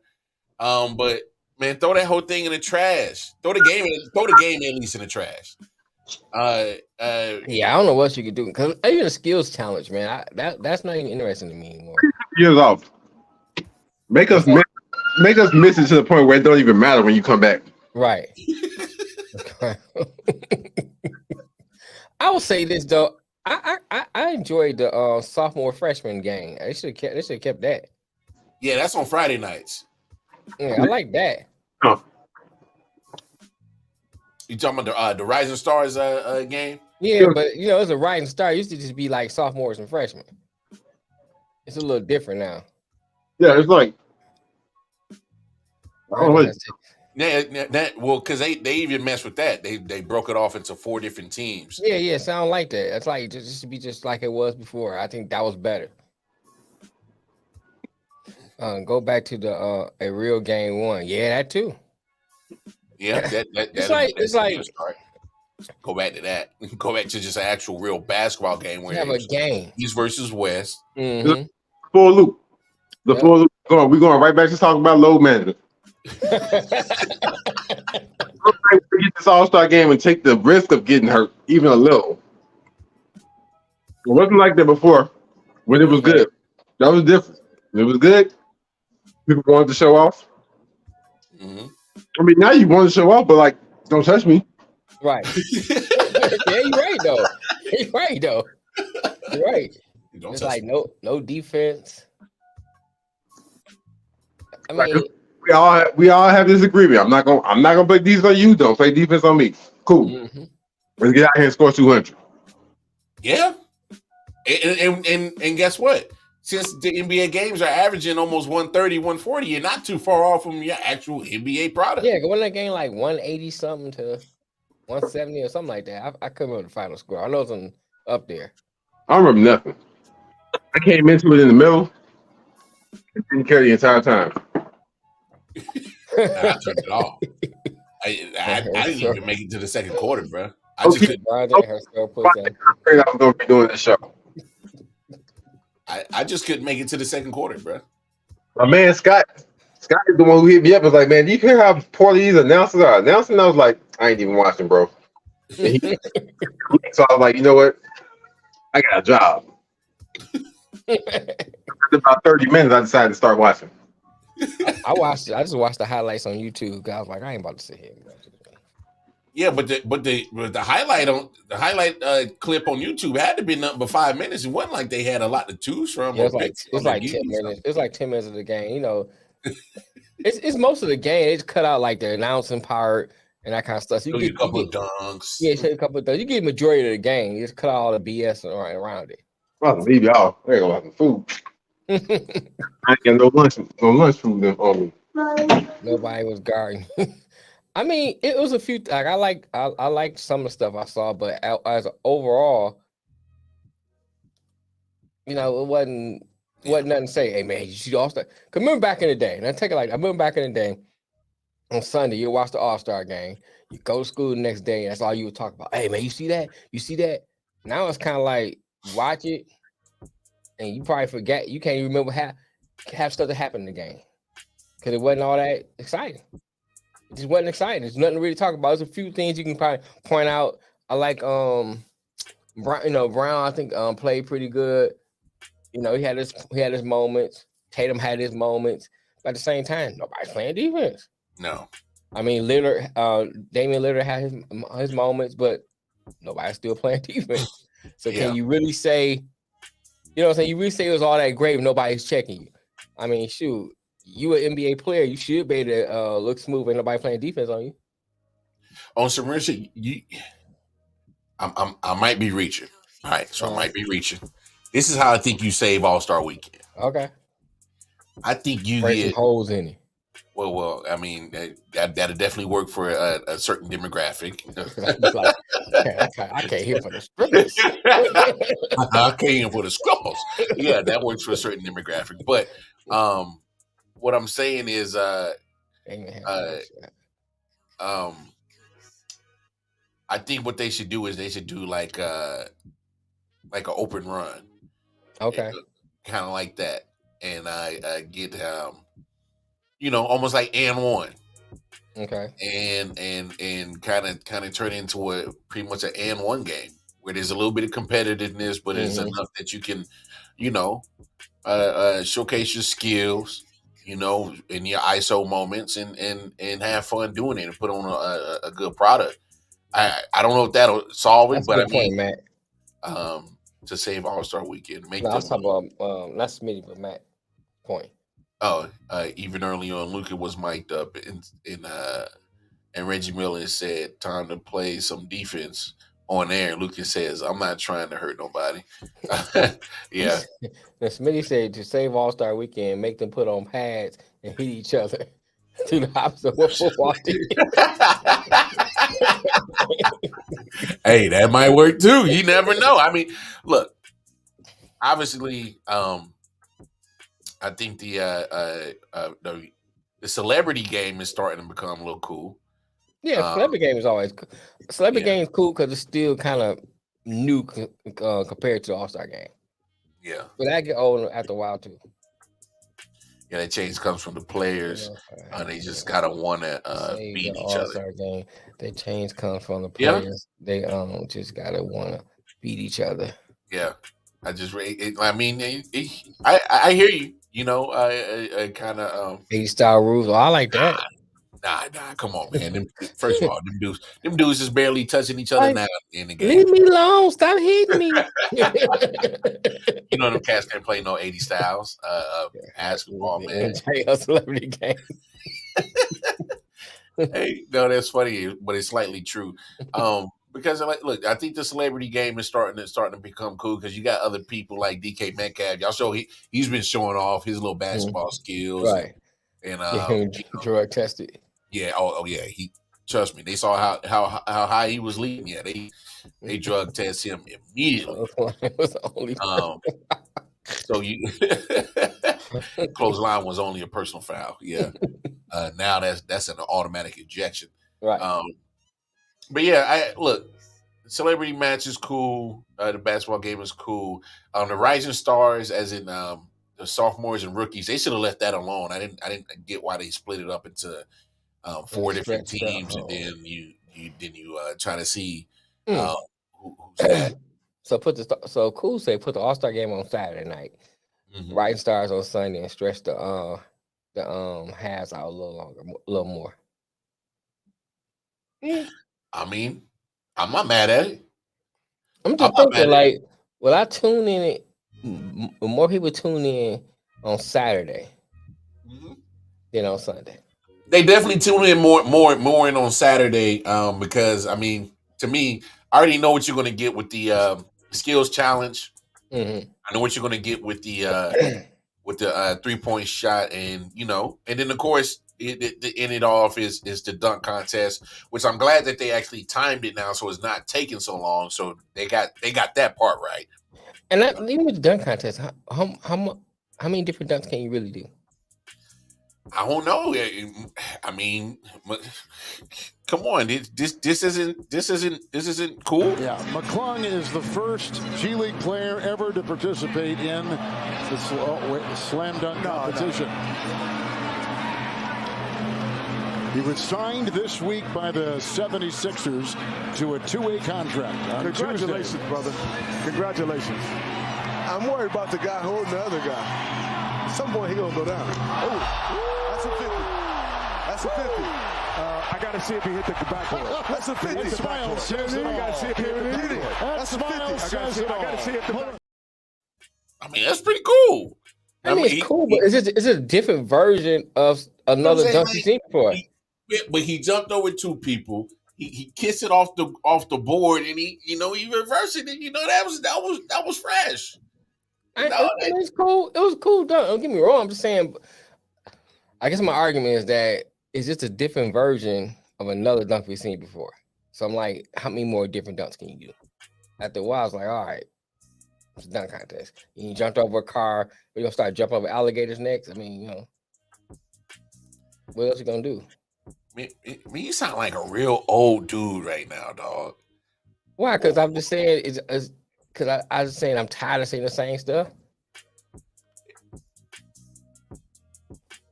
But man, throw that whole thing in the trash. Throw the game at least in the trash. Yeah, I don't know what you could do because even a skills challenge, man. That's not even interesting to me anymore. Years off. Make us miss it to the point where it don't even matter when you come back. Right. I will say this though. I enjoyed the sophomore freshman game. They should have kept that. Yeah, that's on Friday nights. Yeah, I like that. Huh. You talking about the Rising Stars game? Yeah, but you know, it's a rising star. It used to just be like sophomores and freshmen. It's a little different now. Yeah, it's like because they even messed with that. They broke it off into 4 different teams. Yeah, sound like that. It's like just to be just like it was before. I think that was better. Go back to the a real game 1. Yeah, that too. Yeah, it's like go back to that. Go back to just an actual real basketball game where have a game. East versus West. Mm-hmm. Full loop. Full loop. We're going right back to talking about load management. Get this all-star game and take the risk of getting hurt even a little. It wasn't like that before when it was good. That was different. It was good. People wanted to show off. Mm-hmm. I mean, now you want to show off, but like, don't touch me. Right. Yeah, you're right though. You're right. It's like no defense. I mean, we all have this agreement. I'm not gonna play defense on you. Don't play defense on me. Cool. Mm-hmm. Let's get out here and score 200. Yeah. And guess what? Since the NBA games are averaging almost 130, 140, you're not too far off from your actual NBA product. Yeah, go in that game like 180 something to 170 or something like that. I couldn't remember the final score. I know it's up there. I don't remember nothing. I came into it in the middle and didn't care the entire time. I turned it off. I didn't even make it to the second quarter, bro. I just couldn't. I was gonna be doing this show. I just couldn't make it to the second quarter, bro. My man Scott is the one who hit me up. Was like, man, do you hear how poorly these announcers are announcing? I was like, I ain't even watching, bro. So I was like, you know what? I got a job. After about 30 minutes, I decided to start watching. I just watched the highlights on YouTube. I was like, I ain't about to sit here. Yeah, but the highlight clip on YouTube had to be nothing but 5 minutes. It wasn't like they had a lot to choose from. Yeah, it's like 10 minutes. It's like 10 minutes of the game. You know, it's most of the game. They just cut out like the announcing part and that kind of stuff. So you get a couple of dunks. Yeah, a couple of dunks. You get the majority of the game. You just cut out all the BS around it. Well, leave y'all. I ain't gonna have some food. I ain't got no lunch food on me. Nobody was guarding. I mean, it was a few. Like I liked some of the stuff I saw, but as overall, you know, it wasn't nothing to say. Hey man, you see the All-Star? Cause remember back in the day, and I remember back in the day on Sunday, you watch the All-Star game. You go to school the next day, and that's all you would talk about. Hey man, you see that? You see that? Now it's kind of like watch it and you probably forget. You can't even remember half stuff that happened in the game because it wasn't all that exciting. It just wasn't exciting. There's nothing to really talk about. There's a few things you can probably point out. I like Brown. Brown I think played pretty good. He had his moments. Tatum had his moments. But at the same time, nobody's playing defense. No. I mean, Lillard, Damian Lillard had his moments, but nobody's still playing defense. So can you really say, you know what I'm saying? You really say it was all that great if nobody's checking you. I mean, shoot, you an NBA player, you should be able to look smooth and nobody playing defense on you. On supremacy, I might be reaching. All right, so I might be reaching. This is how I think you save All-Star Weekend. Okay. I think you break get some holes in it. Well, I mean that'll definitely work for a certain demographic. Like, I can't hear for the strippers. I can't hear for the strippers. Yeah, that works for a certain demographic. But what I'm saying is, I think what they should do is they should do like an open run. Okay. Kind of like that, and I get almost like and one. Okay. And kind of turn into pretty much an and one game where there's a little bit of competitiveness, but it's enough that you can, showcase your skills, in your ISO moments and have fun doing it and put on a good product. I don't know if that'll solve it, That's but a good point, Matt. To save All-Star Weekend, I was talking about not Smitty, but Matt point. Oh, even early on, Luka was mic'd up and Reggie Miller said, "Time to play some defense." On air, Luka says, "I'm not trying to hurt nobody." Yeah. And Smitty said to save All-Star Weekend, make them put on pads and hit each other to the opposite of what football did. Hey, that might work too. You never know. I mean, look, obviously, I think the celebrity game is starting to become a little cool. Yeah, celebrity game is always cool. Celebrity game is cool because it's still kind of new compared to the All-Star game. Yeah, but that get old after a while too. Yeah, that change comes from the players. They just gotta want to beat each other. Game. That change comes from the players. They just gotta want to beat each other. Yeah, I hear you. I kind of 80-style rules. Oh, I like that. Nah, come on, man. First of all, them dudes is barely touching each other now in the game. Leave me alone. Stop hitting me. Them cats can't play no 80 styles basketball, man. A celebrity game. Hey, no, that's funny, but it's slightly true. Because look, I think the celebrity game is starting to become cool because you got other people like DK Metcalf. Y'all show he's been showing off his little basketball skills, right? And drug tested. Yeah. Oh yeah. Trust me. They saw how high he was leading. Yeah. They drug test him immediately. It was the only. So you clothesline was only a personal foul. Yeah. Now that's an automatic ejection. Right. But yeah, look. Celebrity match is cool. The basketball game is cool. The Rising Stars, as in the sophomores and rookies, they should have left that alone. I didn't get why they split it up into 4 different teams, and then you try to see who's that. So Cool say put the All-Star game on Saturday night, Rising Stars on Sunday, and stretch the halves out a little longer, a little more. I mean, I'm not mad at it. I'm just thinking, like, will I tune in it? More people tune in on Saturday than on Sunday. They definitely tune in more in on Saturday because I mean, to me, I already know what you're going to get with the skills challenge. I know what you're going to get with the 3-point shot, and then of course the end it off is the dunk contest, which I'm glad that they actually timed it now, so it's not taking so long. So they got that part right. And even with the dunk contest, how many different dunks can you really do? I don't know. I mean, come on. This isn't cool. Yeah, McClung is the first G League player ever to participate in the slam dunk competition. He was signed this week by the 76ers to a two-way contract. Congratulations, Tuesday. brother. Congratulations. I'm worried about the guy holding the other guy. At some point, he gonna go down. Oh, that's a 50. That's a 50. I gotta see if he hit the backboard. That's a 50. Smile says it I gotta see if he hit the backboard. That's a 50. I gotta see if the. I mean, that's pretty cool. I mean, it's cool, but it's a different version of another dunk you've seen before. But he jumped over two people. He kissed it off the board, and he reversed it, and that was fresh. It was cool. It was cool dunk. Don't get me wrong. I'm just saying. I guess my argument is that it's just a different version of another dunk we've seen before. So I'm like, how many more different dunks can you do? After a while, I was like, all right, it's a dunk contest. You jumped over a car. We're gonna start jumping over alligators next. I mean, what else you gonna do? I mean, you sound like a real old dude right now, dog. Why? Because I'm just saying it's because I was saying I'm tired of saying the same stuff.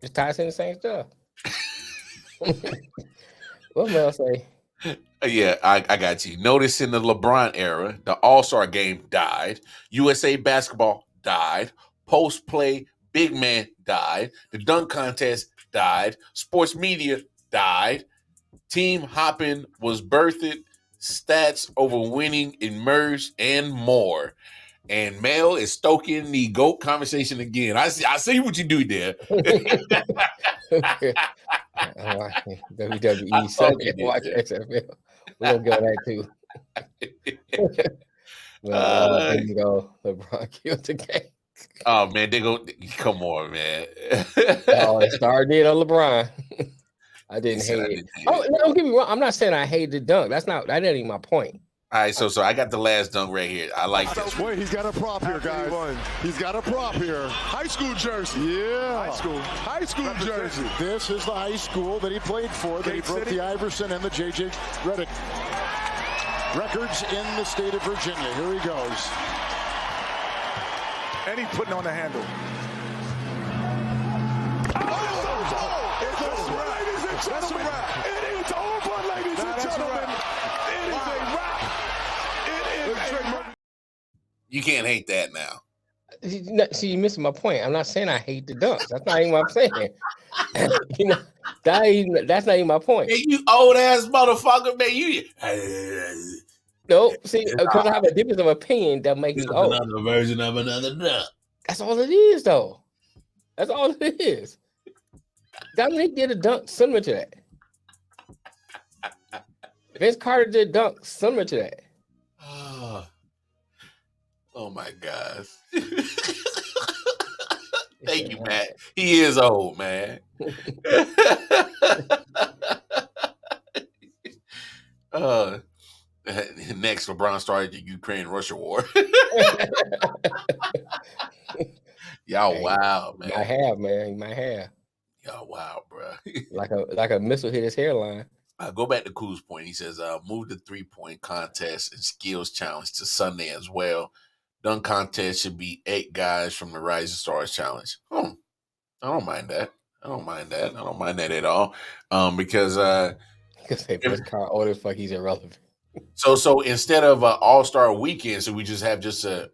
Just tired of saying the same stuff. What else say? Yeah, I got you. Notice in the LeBron era, the All-Star game died. USA basketball died. Post-play big man died. The dunk contest died. Sports media died. Team hopping was birthed. Stats over winning emerged, and more. And Mel is stoking the GOAT conversation again. I see what you do there. WWE Sunday. Watch XFL. We're gonna get on that too. There you go. LeBron killed the game. Oh man, they go. Come on, man. It started on LeBron. I didn't hate it. No, don't get me wrong. I'm not saying I hate the dunk. That ain't even my point. All right, so I got the last dunk right here. I like this. Wait, he's got a prop here, guys. He's got a prop here. High school jersey. Yeah. High school jersey. This is the high school that he played for, that he broke the Iverson and the J.J. Redick records in the state of Virginia. Here he goes. And he's putting on the handle. That's a wrap. It is over, ladies and gentlemen. It is a wrap. It is a wrap. You can't hate that now. See, you're missing my point. I'm not saying I hate the dunks. That's not even what I'm saying. That's not even my point. Hey, you old ass motherfucker, man. No, see, because I have a difference of opinion that makes me old. Another version of another dunk. That's all it is, though. That's all it is. Dominique did a dunk similar to that. Vince Carter did a dunk similar to that. Oh my gosh. Thank you, Matt. He is old, man. Next, LeBron started the Ukraine-Russia war. Y'all wow, man. I have, man. You might have. Y'all wow, bro. like a missile hit his hairline. Go back to Kuz's point. He says, move the 3-point contest and skills challenge to Sunday as well. Dunk contest should be 8 guys from the Rising Stars Challenge. I don't mind that. I don't mind that at all. Because Vince Carter old as fuck, he's irrelevant. So instead of an All-Star weekend, so we just have just a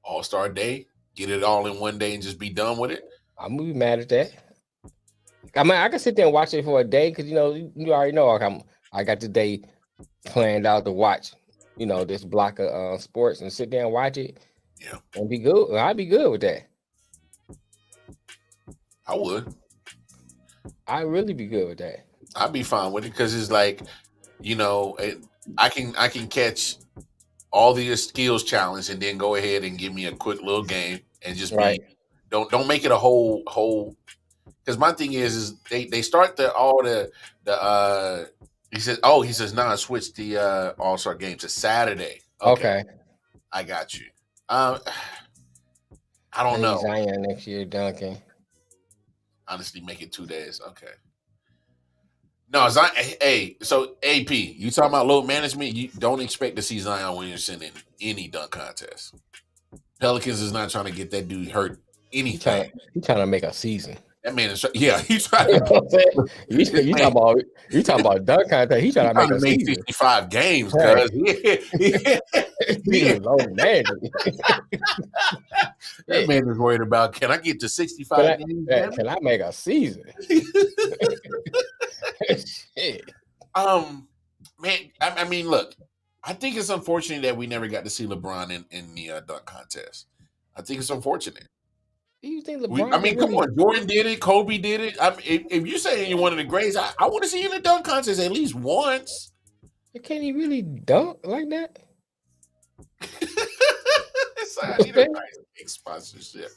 All-Star day, get it all in one day and just be done with it. I'm gonna be mad at that. I mean, I can sit there and watch it for a day because you already know I got the day planned out to watch. This block of sports and sit there and watch it. Yeah, and be good. I'd be good with that. I would. I'd really be good with that. I'd be fine with it because it's like, I can catch all the skills challenge and then go ahead and give me a quick little game and just right. Don't make it a whole. Because my thing is they start he says switch the All-Star game to Saturday. Okay. I got you. I don't know. Zion next year dunking. Honestly, make it 2 days. Okay. No, so AP, you talking about load management? You don't expect to see Zion Williamson in any dunk contest. Pelicans is not trying to get that dude hurt anything. He trying to make a season. That man is, he's trying You know what I'm saying? You man, talking about dunk contest. He trying to make a make season. 65 games, Right. cuz. Load management. That man is worried about, can I get to 65 games? Can I make a season? Shit. Man, I mean, look, I think it's unfortunate that we never got to see LeBron in the dunk contest. I think it's unfortunate. Do you think LeBron? Come on, Jordan did it, Kobe did it. I mean, if you're saying you're one of the greats, I want to see you in the dunk contest at least once. Can he really dunk like that? So I need a nice big sponsorship.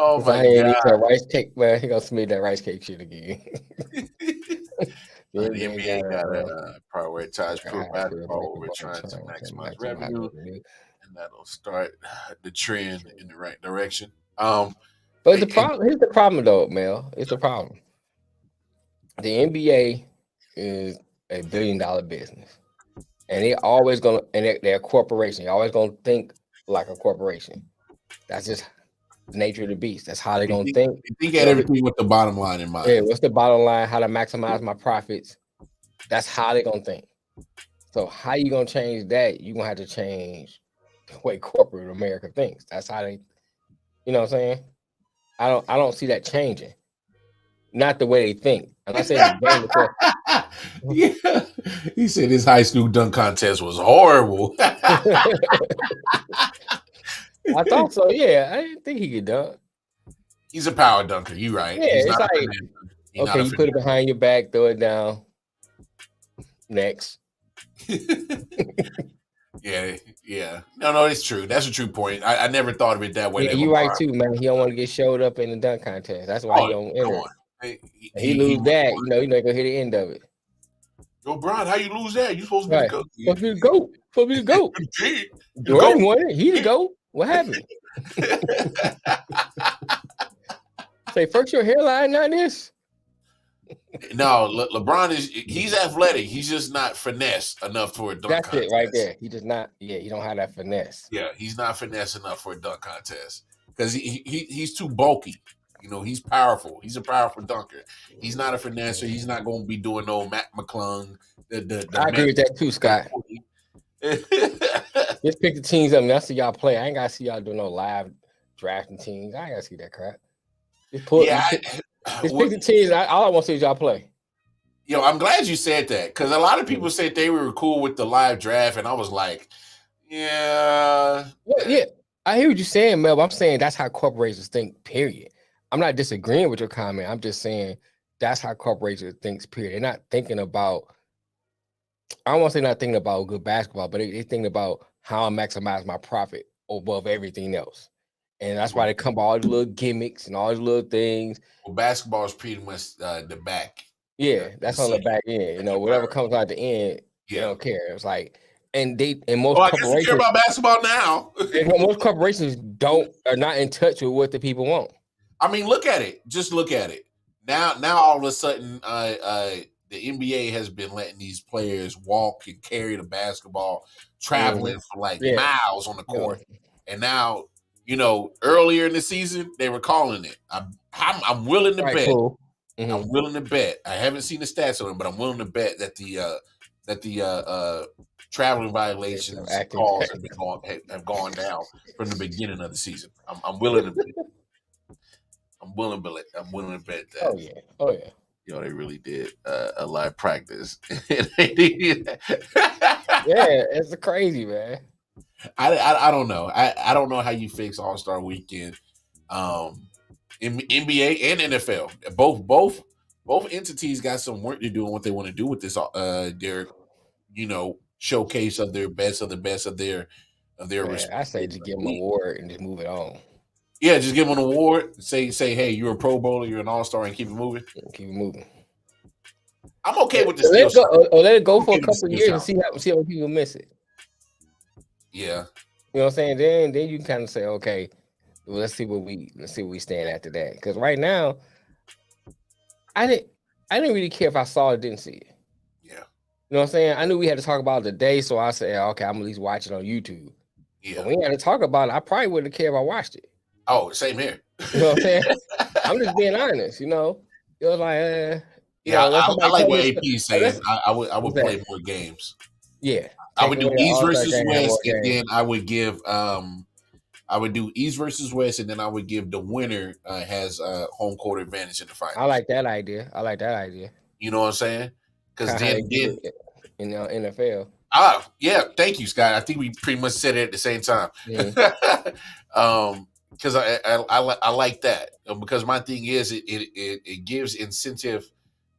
Oh my God! Rice cake, man. He gonna smell that rice cake shit again. The NBA gotta prioritize pro basketball over trying to maximize revenue, and that'll start the trend in the right direction. But the problem, here's the problem though, Mel. It's the problem. The NBA is a $1 billion business, and they're always gonna, and they're a corporation. They're always gonna think like a corporation. That's just the nature of the beast. That's how they're gonna think. You think at everything with the bottom line in mind. Yeah, what's the bottom line? How to maximize my profits? That's how they're gonna think. So how you gonna change that? You're gonna have to change the way corporate America thinks. That's how they, you know what I'm saying? I don't see that changing. Not the way they think. I'm not saying the game. Yeah, he said his high school dunk contest was horrible. I thought so. Yeah, I didn't think he could dunk. He's a power dunker. You right? Yeah, He's it's not like okay, you put it behind your back, throw it down. Next. Yeah. No, it's true. That's a true point. I never thought of it that way. Yeah, you're right too, man. He don't want to get showed up in the dunk contest. That's why he don't enter. He lose that, you're not gonna hit the end of it. Yo, Brian, how you lose that? You supposed to be the GOAT. Supposed to be the GOAT. Jordan won it. He the GOAT. What happened? Say first your hairline, not this. No, LeBron he's athletic. He's just not finesse enough for a dunk contest. That's it right there. He does not. Yeah, he don't have that finesse. Yeah, he's not finesse enough for a dunk contest because he's too bulky. You know, he's powerful. He's a powerful dunker. He's not a finesser. He's not going to be doing no Matt McClung. I agree with that too, Scott. Just pick the teams up and I see y'all play. I ain't got to see y'all do no live drafting teams. I ain't got to see that crap. Just pick the teams. All I want to see is y'all play. Yo, I'm glad you said that because a lot of people said they were cool with the live draft, and I was like, yeah. Well, yeah, I hear what you're saying, Mel. But I'm saying that's how corporations think, period. I'm not disagreeing with your comment. I'm just saying that's how corporations think, period. They're not thinking about, I don't want to say not thinking about good basketball, but they're thinking about how I maximize my profit above everything else. And that's why they come up all these little gimmicks and all these little things. Well, basketball is pretty much the back. Yeah, that's on the back end. You know, whatever comes out the end, they don't care. It's like, and most corporations, I guess you care about basketball now. Most corporations are not in touch with what the people want. I mean, look at it. Just look at it. Now all of a sudden, the NBA has been letting these players walk and carry the basketball, traveling for miles on the court. And now, you know, earlier in the season, they were calling it. I'm willing to bet. Cool. Mm-hmm. I'm willing to bet. I haven't seen the stats on it, but I'm willing to bet that the traveling violations calls have gone down from the beginning of the season. I'm willing to bet. I'm willing to bet that. Oh yeah. You know, they really did a live practice. Yeah, it's crazy, man. I don't know. I don't know how you fix All-Star Weekend. NBA and NFL, both entities got some work to do on what they want to do with this. Their, showcase of their best of the best of their. I say just give them an award and just move it on. Yeah, just give them an award. Say, hey, you're a Pro Bowler, you're an All-Star, and keep it moving. Keep it moving. I'm okay with this. Let it go for a couple of years and see how people miss it. Yeah. You know what I'm saying? Then you can kind of say, okay, Well, let's see what we stand after that. Because right now, I didn't really care if I saw it or didn't see it. Yeah. You know what I'm saying? I knew we had to talk about it today, so I said, okay, I'm at least watch it on YouTube. Yeah. But we had to talk about it. I probably wouldn't care if I watched it. Oh, same here. You know what I'm saying? I'm just being honest. You know, it was like, yeah, I like what me, AP is saying. I would play more games. Yeah, I would do East versus West, and game. then I would give I would do East versus West, and then I would give the winner has home court advantage in the finals. I like that idea. You know what I'm saying? Because then in the NFL. Yeah, thank you, Scott. I think we pretty much said it at the same time. Because I like that, because my thing is it gives incentive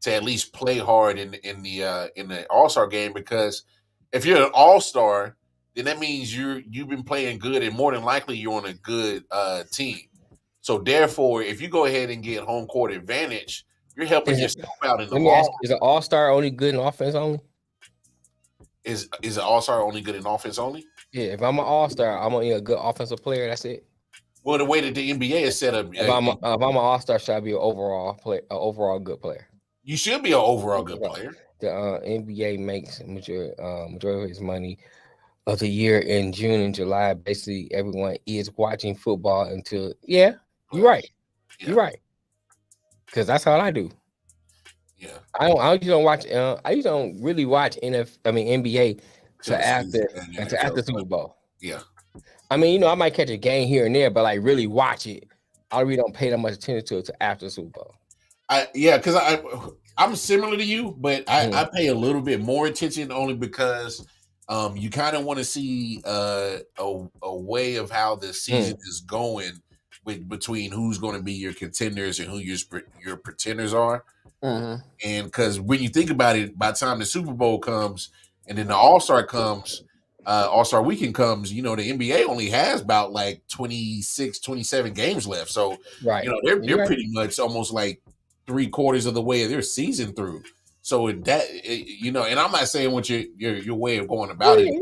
to at least play hard in the All-Star game, because if you're an All-Star, then that means you've been playing good, and more than likely you're on a good team. So therefore, if you go ahead and get home court advantage, you're helping yourself out in the long. Is an All-Star only good in offense only? Is an All-Star only good in offense only? Yeah, if I'm an All-Star, I'm only a good offensive player. That's it. Well, the way that the NBA is set up, if I'm an All-Star, should I be an overall good player? You should be an overall good player. The NBA makes majority of its money of the year in June and July. Basically, everyone is watching football until you're right. Yeah. You're right. Because that's how I do. Yeah. I don't watch. I usually don't really watch NBA after Super Bowl. Yeah. I mean, you know, I might catch a game here and there, but like really watch it, I really don't pay that much attention to it till after the Super Bowl. Because I'm similar to you, but I pay a little bit more attention, only because you kind of want to see a way of how the season is going between who's going to be your contenders and who your pretenders are. And because when you think about it, by the time the Super Bowl comes and then the All-Star comes, All-Star weekend comes, you know, the NBA only has about like 26, 27 games left. So, you know, they're pretty much almost like 3/4 of the way of their season through. So you know, and I'm not saying what your way of going about it.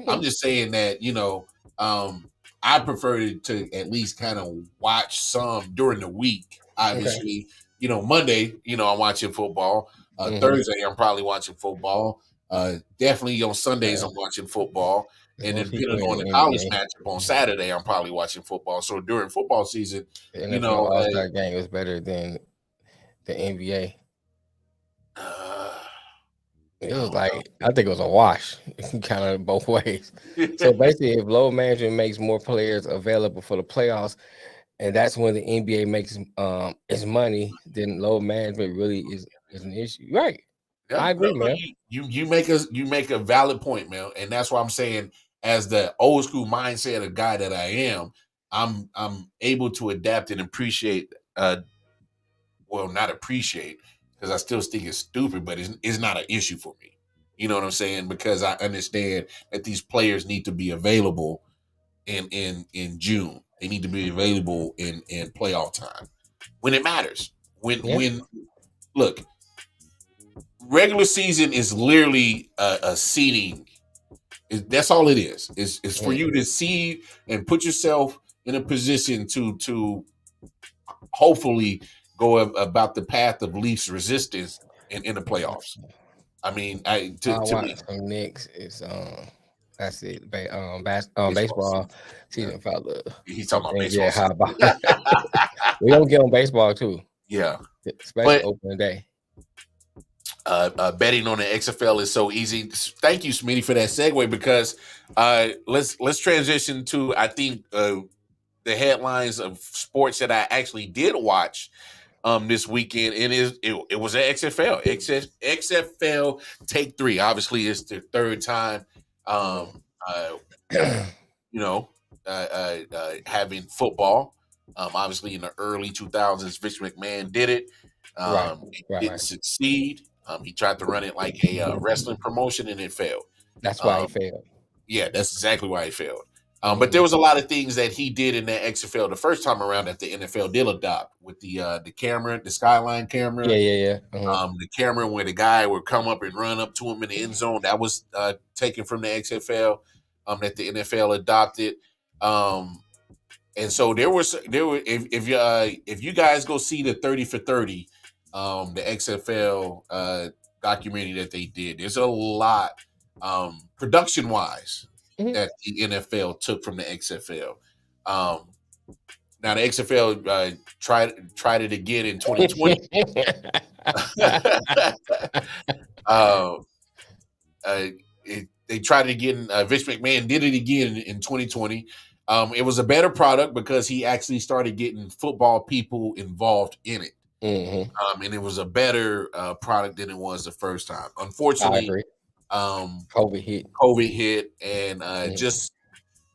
I'm just saying that, you know, I prefer to at least kind of watch some during the week. Obviously, you know, Monday, you know, I'm watching football. Thursday, I'm probably watching football. Definitely on Sundays, I'm watching football. And then depending on the college matchup on Saturday, I'm probably watching football. So during football season, you know, All-Star game is better than the NBA. It was like, I think it was a wash, kind of both ways. So basically, if load management makes more players available for the playoffs, and that's when the NBA makes its money, then load management really is an issue, right? Yeah, I agree, man. You make a valid point, man, and that's why I'm saying, as the old school mindset of guy that I am, I'm able to adapt and appreciate. Well, not appreciate, because I still think it's stupid, but it's not an issue for me. You know what I'm saying? Because I understand that these players need to be available in June. They need to be available in playoff time when it matters. When look, regular season is literally a seeding. That's all it is. It's for you to seed and put yourself in a position to hopefully go about the path of least resistance in the playoffs. I mean, to me, some Knicks is that's it. Baseball season, fellas. He's talking about baseball. Yeah, how about we don't get on baseball too? Yeah, especially opening day. Betting on the XFL is so easy. Thank you, Smitty, for that segue, because let's transition to, I think, the headlines of sports that I actually did watch this weekend, and it was an XFL. XFL Take 3. Obviously, it's the third time having football. Obviously, in the early 2000s, Vince McMahon did it. Didn't succeed. He tried to run it like a wrestling promotion, and it failed. That's why he failed. Yeah, that's exactly why he failed. But there was a lot of things that he did in that XFL the first time around that the NFL did adopt, with the camera, the skyline camera. The camera where the guy would come up and run up to him in the end zone. That was taken from the XFL, that the NFL adopted. And so there were if you guys go see the 30 for 30, the XFL documentary that they did, there's a lot production wise that the NFL took from the XFL. Now the XFL tried it again in 2020. They tried it again. Vince McMahon did it again in 2020. It was a better product because he actually started getting football people involved in it. And it was a better product than it was the first time. Unfortunately, COVID hit, and just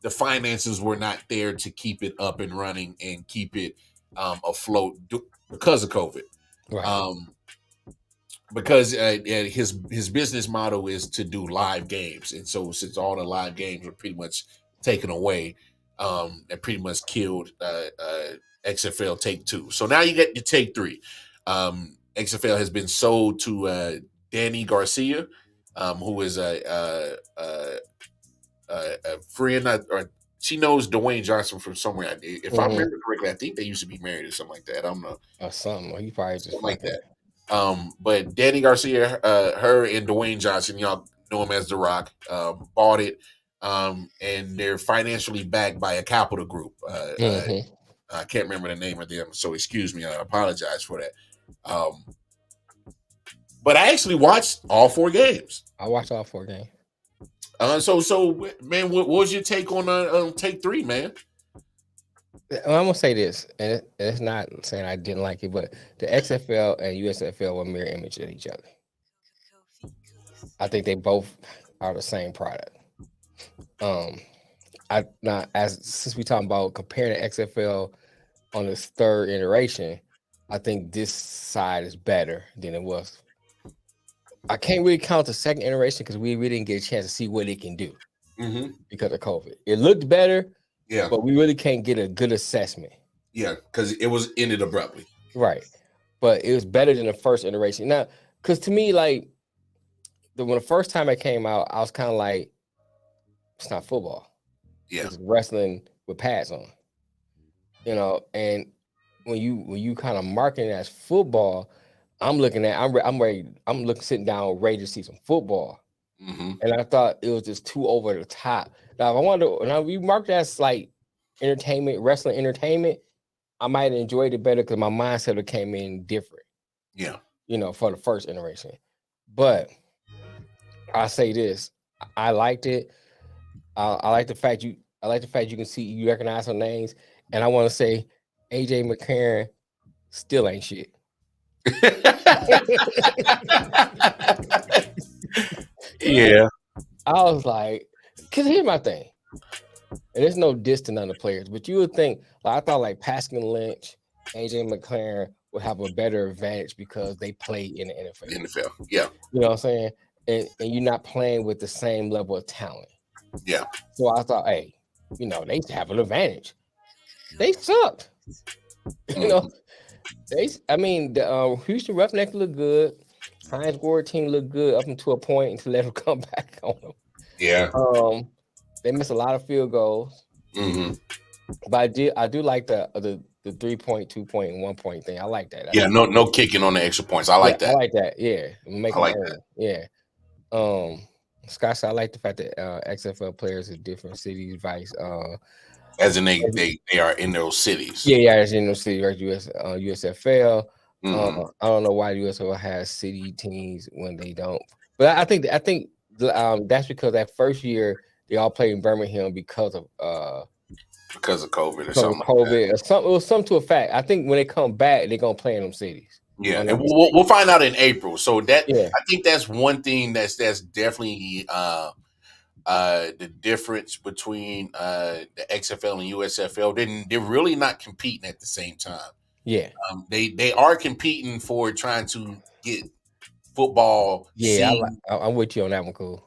the finances were not there to keep it up and running and keep it afloat because of COVID. Right. Because his business model is to do live games, and so since all the live games were pretty much taken away, that pretty much killed XFL Take Two. So now you get your Take Three. XFL has been sold to Danny Garcia, who is a friend, or she knows Dwayne Johnson from somewhere. If I remember correctly, I think they used to be married or something like that. I don't know, or something. Or he probably just like that. But Danny Garcia, her and Dwayne Johnson, y'all know him as The Rock, bought it, and they're financially backed by a capital group. I can't remember the name of them, so excuse me. I apologize for that. But I actually watched all 4 games. I watched all 4 games. So man, what was your take on Take 3, man? I'm gonna say this, and it's not saying I didn't like it, but the XFL and USFL were mirror image of each other. I think they both are the same product. Since we talking about comparing the XFL on this 3rd iteration, I think this side is better than it was. I can't really count the 2nd iteration because we really didn't get a chance to see what it can do because of COVID. It looked better, but we really can't get a good assessment. Yeah, because it was ended abruptly. Right, but it was better than the 1st iteration. Now, because to me, like when the first time it came out, I was kind of like, it's not football. Yeah, it's wrestling with pads on. And when you kind of marketing it as football, I'm looking at sitting down ready to see some football, and I thought it was just too over the top. Now, if I wanted to, now we marked as like entertainment, wrestling entertainment, I might have enjoyed it better because my mindset came in different. Yeah, for the 1st iteration, but I say this, I liked it. I like the fact you can see, you recognize some names, and I want to say AJ McCarron still ain't shit. Yeah, I was like, because here's my thing, and there's no diss to none of the players, but you would think, I thought like Pascal Lynch, AJ McCarron would have a better advantage because they play in the NFL. Yeah. You know what I'm saying? And you're not playing with the same level of talent. Yeah. So I thought, hey, they have an advantage. They sucked. The Houston Roughnecks look good. Hines Ward team looked good up until a point until they let them come back on them. Yeah. They missed a lot of field goals. But I do like the 3-point, 2-point, and 1-point thing. I like that. No kicking on the extra points. I like that. I like that. Yeah. I like that. Yeah. Scott said, I like the fact that XFL players in different cities, vice. As in they are in those cities. Yeah, as in those cities, right? USFL. I don't know why USFL has city teams when they don't. But I think that's because that first year they all played in Birmingham because of COVID or something. COVID or something. It was something to a fact. I think when they come back, they're gonna play in them cities. Yeah, and we'll find out in April. So I think that's one thing that's definitely the difference between the XFL and USFL. They're really not competing at the same time. Yeah, they are competing for trying to get football. Yeah, I'm with you on that one, cool.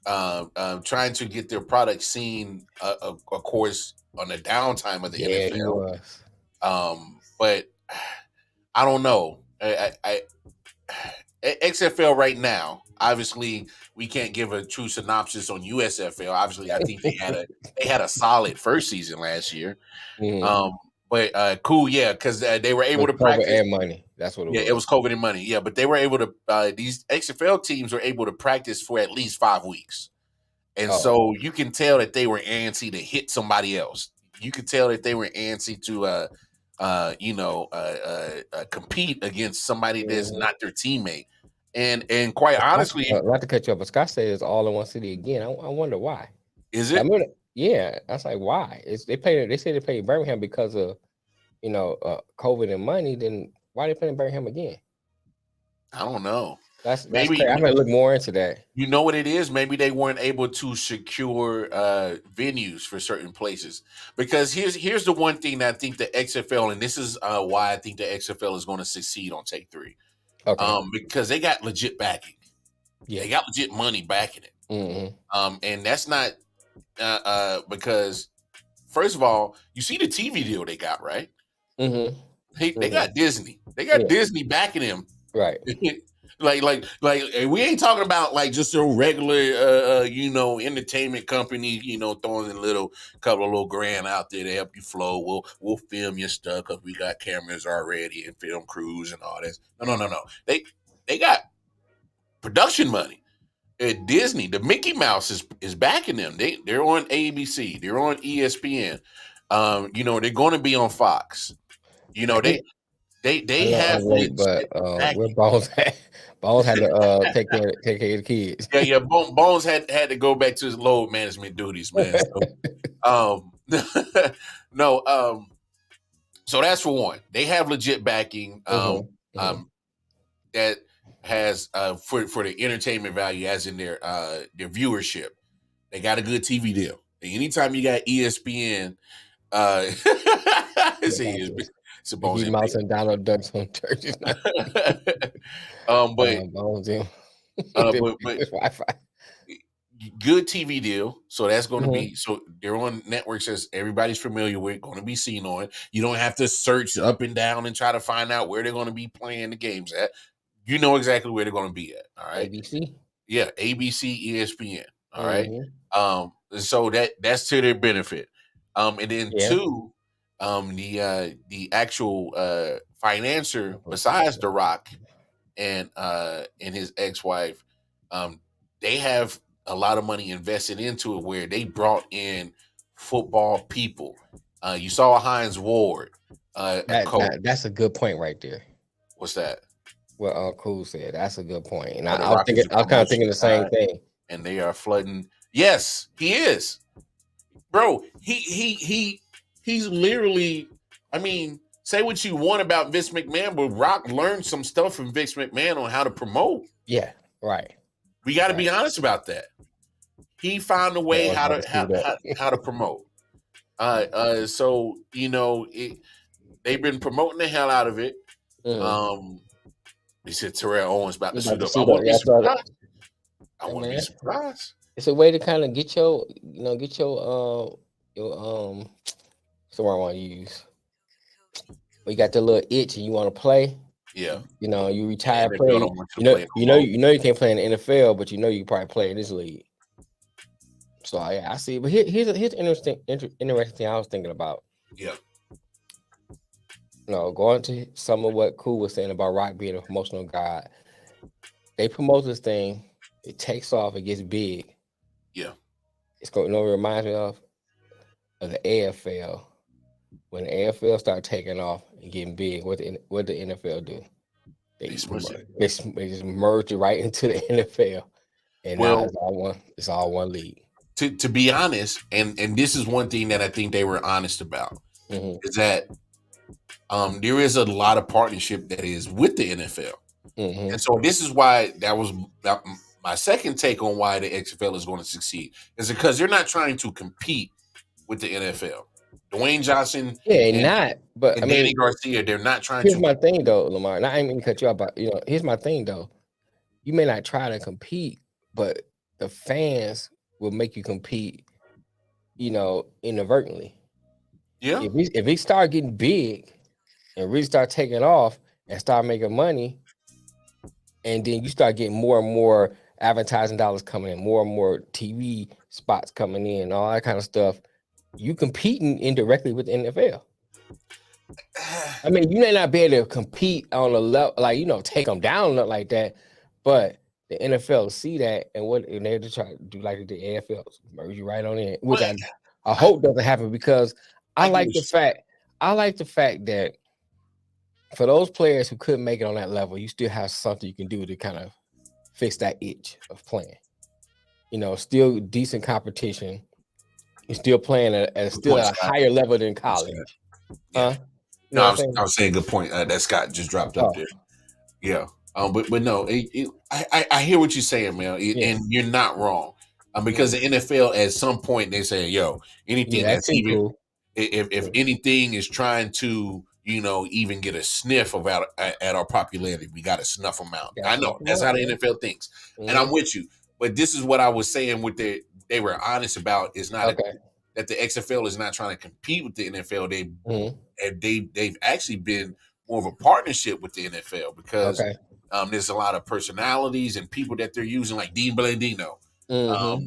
Trying to get their product seen, of course, on the downtime of the NFL. But I don't know. XFL right now. Obviously, we can't give a true synopsis on USFL. Obviously, I think they had a solid first season last year. Mhm. But cool, yeah, because they were able With to COVID practice. and money. That's what it Yeah, was. it was COVID and money. Yeah, but they were able to. These XFL teams were able to practice for at least 5 weeks, and Oh. so you can tell that they were antsy to hit somebody else. You could tell that they were antsy to, compete against somebody that's Mhm. not their teammate. And quite honestly, Not to cut you off, but Scott said it's all in one city again. I wonder why. is I it? mean, yeah, that's like why. They say they played Birmingham because of COVID and money. Then why they playing Birmingham again? I don't know. That's Maybe crazy. I'm gonna look more into that. you know what it is. Maybe they weren't able to secure venues for certain places. Because here's the one thing that I think the XFL, and this is why I think the XFL is going to succeed on Take Three. Okay. Because they got legit backing. Yeah. They got legit money backing it. Mm-hmm. And that's not because first of all, you see the TV deal they got, right? Mm-hmm. They got Disney. They got Disney backing them. Right. like we ain't talking about like just a regular entertainment company, throwing a couple of little grand out there to help you flow. We'll film your stuff because we got cameras already and film crews and all this. No. They got production money. At Disney, the Mickey Mouse is backing them. They're on ABC. They're on ESPN. They're going to be on Fox. They I know have I'm late, but legit backing. where Bones at? Bones had to take care of the kids. Yeah. Bones had to go back to his load management duties, man. So, no, so that's for one. They have legit backing. That has for the entertainment value, as in their viewership. They got a good TV deal. And anytime you got ESPN, it's a Bones Mickey Mouse and Donald Ducks on churches. but Bones him. but Wi-Fi. good TV deal. So that's going to Mhm. be, so they're on networks that everybody's familiar with, going to be seen on. You don't have to search up and down and try to find out where they're going to be playing the games at. You know exactly where they're going to be at. All right. ABC. Yeah, ABC, ESPN. All right. Mhm. So that's to their benefit. And then Yeah. two, the actual financier besides The Rock and his ex-wife, they have a lot of money invested into it where they brought in football people. You saw Hines Ward at coach. That's a good point right there. What's that? What Cool said. That's a good point. And The I was Rock is thinking, a I was kind of thinking promotion the same guy, thing. and they are flooding. Yes, he is, bro. He's literally. I mean, say what you want about Vince McMahon, but Rock learned some stuff from Vince McMahon on how to promote. Yeah, right. We got to be honest about that. He found a way how to promote. So they've been promoting the hell out of it. They said Terrell Owens about to suit up. I wouldn't be surprised. I wouldn't be surprised. It's a way to kind of get your what's the word I want to use? When you got the little itch and you want to play. Yeah. You retire play. You can't play in the NFL, but you probably play in this league. So I see. But here's an interesting thing I was thinking about. Yeah. Going to some of what Cool was saying about Rock being a promotional guy. They promote this thing, it takes off, it gets big. Yeah. It's going. It reminds me of the AFL. When the AFL started taking off and getting big, what the NFL do? They just merged it right into the NFL, and now it's all one league. To be honest, and this is one thing that I think they were honest about, is that there is a lot of partnership that is with the NFL. And so this is why that was my second take on why the XFL is going to succeed, is because they're not trying to compete with the NFL. Dwayne Johnson, Danny Garcia, they're not trying to. Here's my thing though, Lamar. Now I ain't mean to cut you off, but here's my thing though. You may not try to compete, but the fans will make you compete, inadvertently. Yeah. If we start getting big and really start taking off and start making money, and then you start getting more and more advertising dollars coming in, more and more TV spots coming in, all that kind of stuff. You competing indirectly with the NFL. I mean, you may not be able to compete on a level, like, take them down like that, but the NFL see that, and they just try to do like the AFL, merge you right on in, which Well, I hope doesn't happen, because I get like what the fact that for those players who couldn't make it on that level, you still have something you can do to kind of fix that itch of playing. Still decent competition. You're still playing at good still point, at a Scott. higher level than Good point, Scott. college. Yeah. Huh? You No, know I what I'm was, saying? I was saying good point. That Scott just dropped up Oh, there. Yeah. But no, I hear what you're saying, man, yeah. and you're not wrong. Because the NFL at some point they say, yo, anything Yeah, that's that's even cool. if anything is trying to even get a sniff of at our popularity, we got to snuff them out. Gotta I snuff know 'em that's out, how the man. NFL thinks, and I'm with you. But this is what I was saying with they were honest about is not Okay. that the XFL is not trying to compete with the NFL. They've actually been more of a partnership with the NFL because Okay. there's a lot of personalities and people that they're using, like Dean Blandino.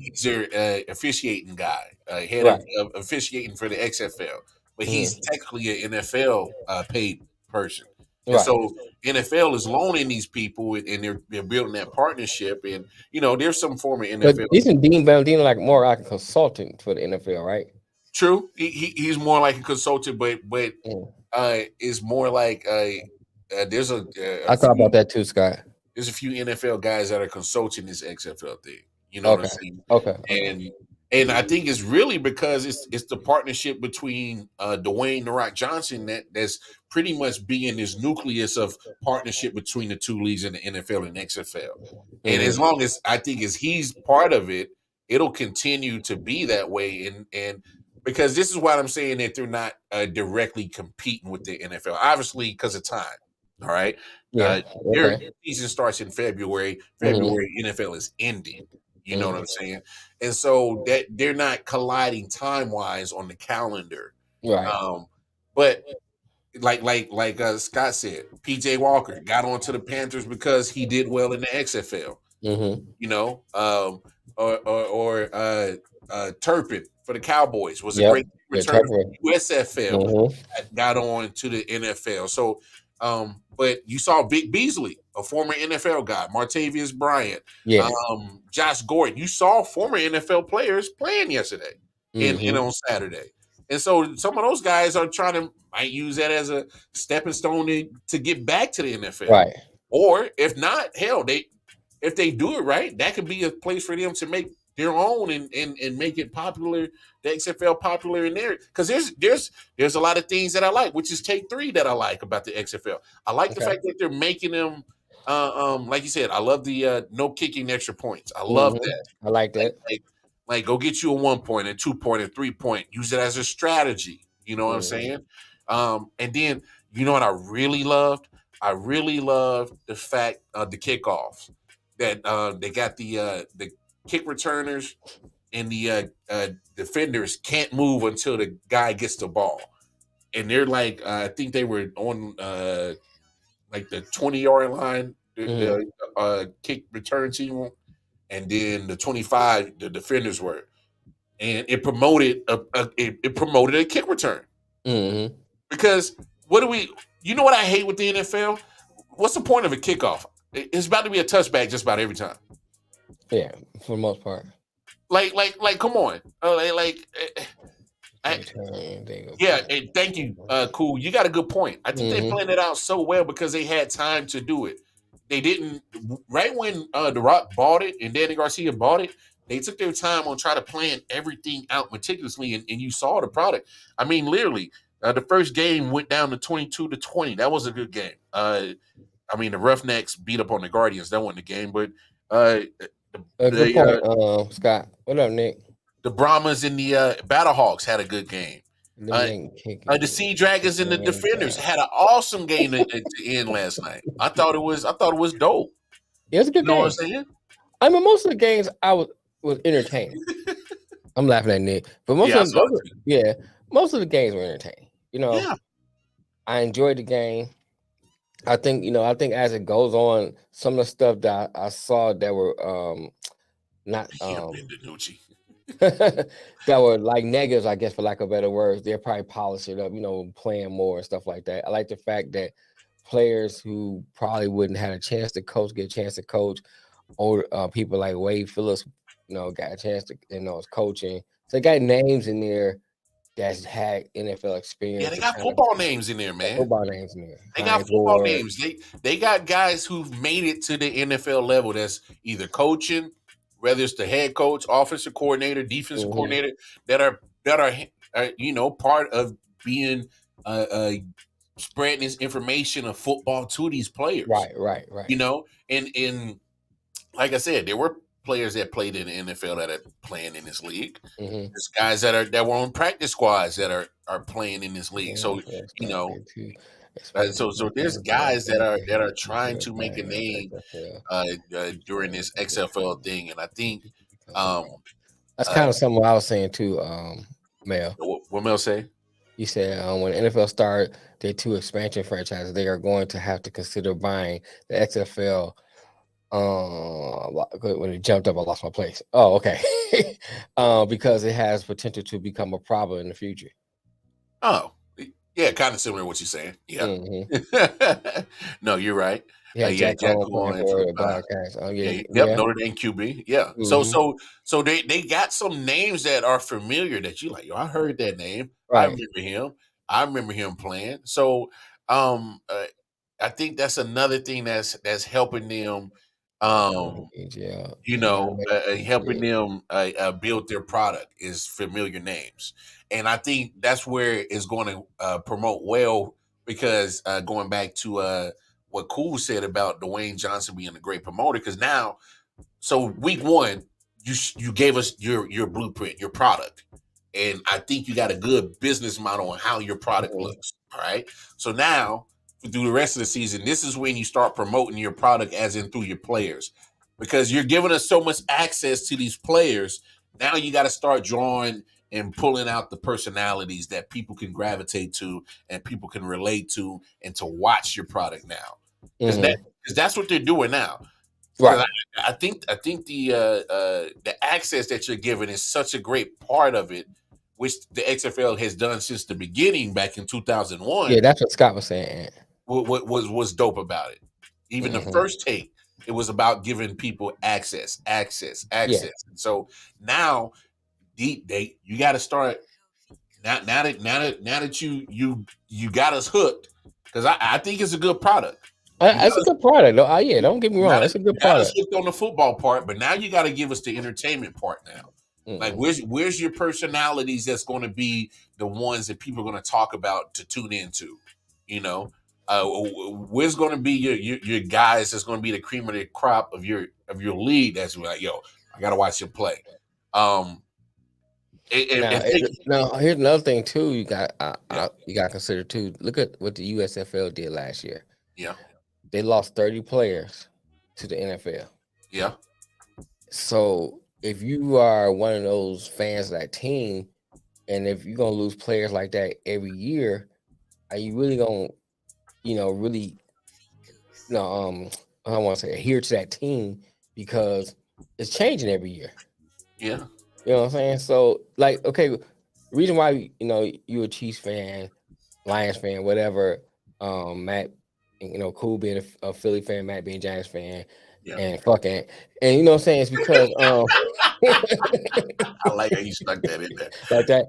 He's their officiating guy, head Right. of officiating for the XFL, but he's Mhm. technically an NFL paid person. And Right. so NFL is loaning these people, and they're building that partnership. And there's some former But NFL. isn't Dean Blandino like more like a consultant for the NFL, right? True, he's more like a consultant, but Mm. is more like there's I thought about that too, Scott. there's a few NFL guys that are consulting this XFL thing. You know what I'm Okay. saying? Okay. And I think it's really because it's the partnership between Dwayne The Rock Johnson that's pretty much being this nucleus of partnership between the two leagues in the NFL and XFL. And as long as I think as he's part of it, it'll continue to be that way. And because this is why I'm saying that they're not directly competing with the NFL, obviously because of time. All right. Yeah. Their Okay. season starts in February. Mhm. February NFL is ending. You know what I'm Mhm. saying? And so that they're not colliding time wise on the calendar. Right. But Scott said, PJ Walker got onto the Panthers because he did well in the XFL. Mhm. Or Turpin for the Cowboys was a Yep. great Yeah. returner Trevor. from USFL Mhm. that got on to the NFL. So, but you saw Vic Beasley, a former NFL guy, Martavius Bryant, Yeah. Josh Gordon. You saw former NFL players playing yesterday and Mhm. on Saturday. And so some of those guys are might use that as a stepping stone to get back to the NFL. Right. Or if not, hell, if they do it right, that could be a place for them to make their own and make it popular, the XFL popular in there. Because there's a lot of things that I like, which is take three that I like about the XFL. I like the Okay. fact that they're making them like you said, I love the no kicking extra points. I love Mhm. that. I like that. Like go get you a 1 point, a 2 point, a 3 point. Use it as a strategy. You know what I'm Mhm. saying? And then you know what I really loved? I really loved the fact the kickoffs that they got the kick returners and the defenders can't move until the guy gets the ball, and they're like I think they were on like the 20-yard line, Mhm. the kick return team, and then the 25 the defenders were, and it promoted it promoted a kick return Mhm. because what do we? You know what I hate with the NFL? What's the point of a kickoff? It's about to be a touchback just about every time. Yeah. For the most part. Like, come on. I, Return, there you go. yeah, and thank you, cool. You got a good point. I think they Mhm. planned it out so well because they had time to do it. They didn't right when The Rock bought it and Danny Garcia bought it. They took their time on trying to plan everything out meticulously, and you saw the product. I mean, literally, the first game went down to 22-20. That was a good game. I mean, the Roughnecks beat up on the Guardians. That wasn't the game, but uh, A good the point, Scott. What up, Nick? the Brahmas and the Battlehawks had a good game. Uh, Eliminating the kicking. Sea Dragons and the Defenders had an awesome game at the end last night. I thought it was dope. It was a You good know what I'm game. saying? I mean, most of the games I was entertaining. I'm laughing at Nick, but Yeah, I saw it too. most of the games were entertaining. Yeah, I enjoyed the game. I think as it goes on, some of the stuff that I saw that were not Ben DiNucci. that were like negatives, I guess, for lack of better words, they're probably polish it up, playing more and stuff like that. I like the fact that players who probably wouldn't have a chance to coach get a chance to coach. Or people like Wade Phillips, got a chance to, is coaching. So they got names in there that's had NFL experience. Yeah, they got football names in there, man. Football names in there. They got football names. They got guys who've made it to the NFL level that's either coaching, whether it's the head coach, offensive coordinator, defensive coordinator, that are part of being spreading this information of football to these players. Right. And like I said, there were players that played in the NFL that are playing in this league. There's guys that were on practice squads that are playing in this league. So so there's guys that are trying to make a name during this XFL thing, and I think that's kind of something I was saying too, Mel. What Mel say? He said when the NFL start their 2 expansion franchises, they are going to have to consider buying the XFL. When it jumped up, I lost my place. Oh, okay. Because it has potential to become a problem in the future. Oh, yeah, kind of similar to what you're saying. Yeah. No, you're right. Jack Cohen for Notre Dame QB. Yeah. So they got some names that are familiar that you like. Yo, I heard that name. Right. I remember him playing. So I think that's another thing that's helping them. Helping them build their product is familiar names, and I think that's where it's going to promote well. Because going back to what Cool said about Dwayne Johnson being a great promoter, because now, so week 1, you gave us your blueprint, your product, and I think you got a good business model on how your product looks. All right, so now, through the rest of the season, this is when you start promoting your product, as in through your players, because you're giving us so much access to these players. Now you got to start drawing and pulling out the personalities that people can gravitate to and people can relate to, and to watch your product now, because that's what they're doing now. Right. I think the access that you're giving is such a great part of it, which the XFL has done since the beginning back in 2001. Yeah, that's what Scott was saying. What was dope about it? Even the first take, it was about giving people access. Yeah. So now, you got to start now that you got us hooked, because I think it's a good product. It's a good product, though. Yeah, don't get me wrong. It's a good product. Us hooked on the football part, but now you got to give us the entertainment part now. Like, where's your personalities that's going to be the ones that people are going to talk about to tune into? Where's going to be your guys that's going to be the cream of the crop of your league? That's like, yo, I got to watch him play. Now, here's another thing too. You got to consider too. Look at what the USFL did last year. Yeah, they lost 30 players to the NFL. Yeah. So if you are one of those fans of that team, and if you're gonna lose players like that every year, are you really gonna, I want to say adhere to that team, because it's changing every year. Yeah. You know what I'm saying? So, like, okay, the reason why you're a Chiefs fan, Lions fan, whatever, Matt, Cool being a Philly fan, Matt being a Giants fan, and fucking, and you know what I'm saying? It's because I like how you stuck that in there. Like that.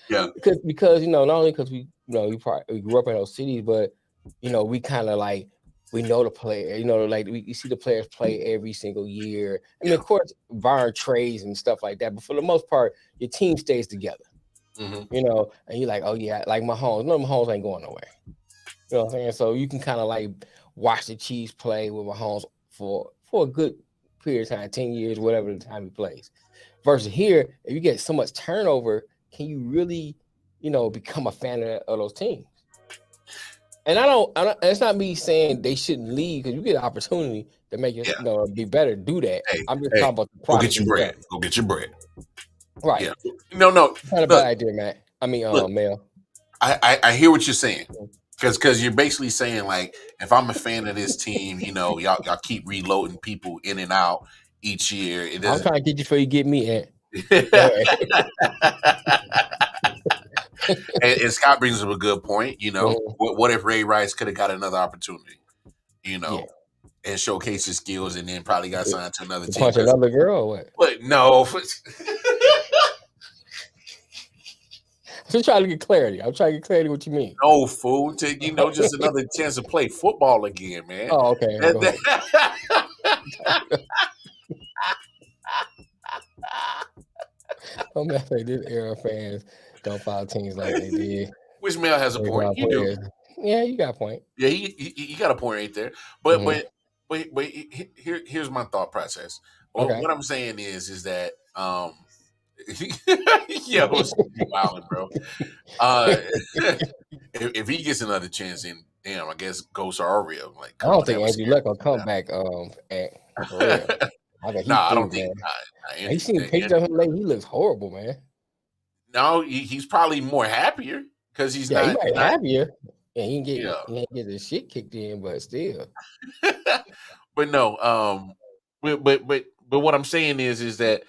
Yeah. Because not only because we grew up in those cities, but we kind of like, we know the player, like you see the players play every single year. I mean, of course, barring trades and stuff like that, but for the most part, your team stays together. And you're like, oh yeah, like Mahomes. No, Mahomes ain't going nowhere. You know what I'm saying? So you can kind of like watch the Chiefs play with Mahomes for a good period of time, 10 years, whatever the time he plays. Versus here, if you get so much turnover, can you really, become a fan of those teams? And I don't. It's not me saying they shouldn't leave, because you get an opportunity to make it, be better. Do that. I'm just talking about the go get your bread. Go get your bread. Right. Yeah. No. It's not a bad idea, man. I mean, Mel. I hear what you're saying. Because you're basically saying like, if I'm a fan of this team, y'all keep reloading people in and out each year. It I'm doesn't. trying to get you before you get me. Go ahead. and Scott brings up a good point. Mhm. What if Ray Rice could have got another opportunity? Yeah. And showcase his skills, and then probably got signed to another To team. punch another girl or what? But no. I'm just trying to get clarity. I'm trying to get clarity what you mean. No, fool. Just another chance to play football again, man. Oh, okay. Go ahead. I'm gonna say this era fans don't follow teams like they did. Which Mel has a point. You do. Yeah, you got a point. Yeah, you got a point right there. But here's my thought process. Okay. What I'm saying is that yo, you wilding, bro. If he gets another chance, then damn, I guess ghosts are real. Like, I don't think Andrew Luck will come back. For real. I don't think. He seen pictures of him lately. He looks horrible, man. No, he's probably more happier because he's He not happier. Yeah, he ain't get his shit kicked in, but still. But no, but what I'm saying is that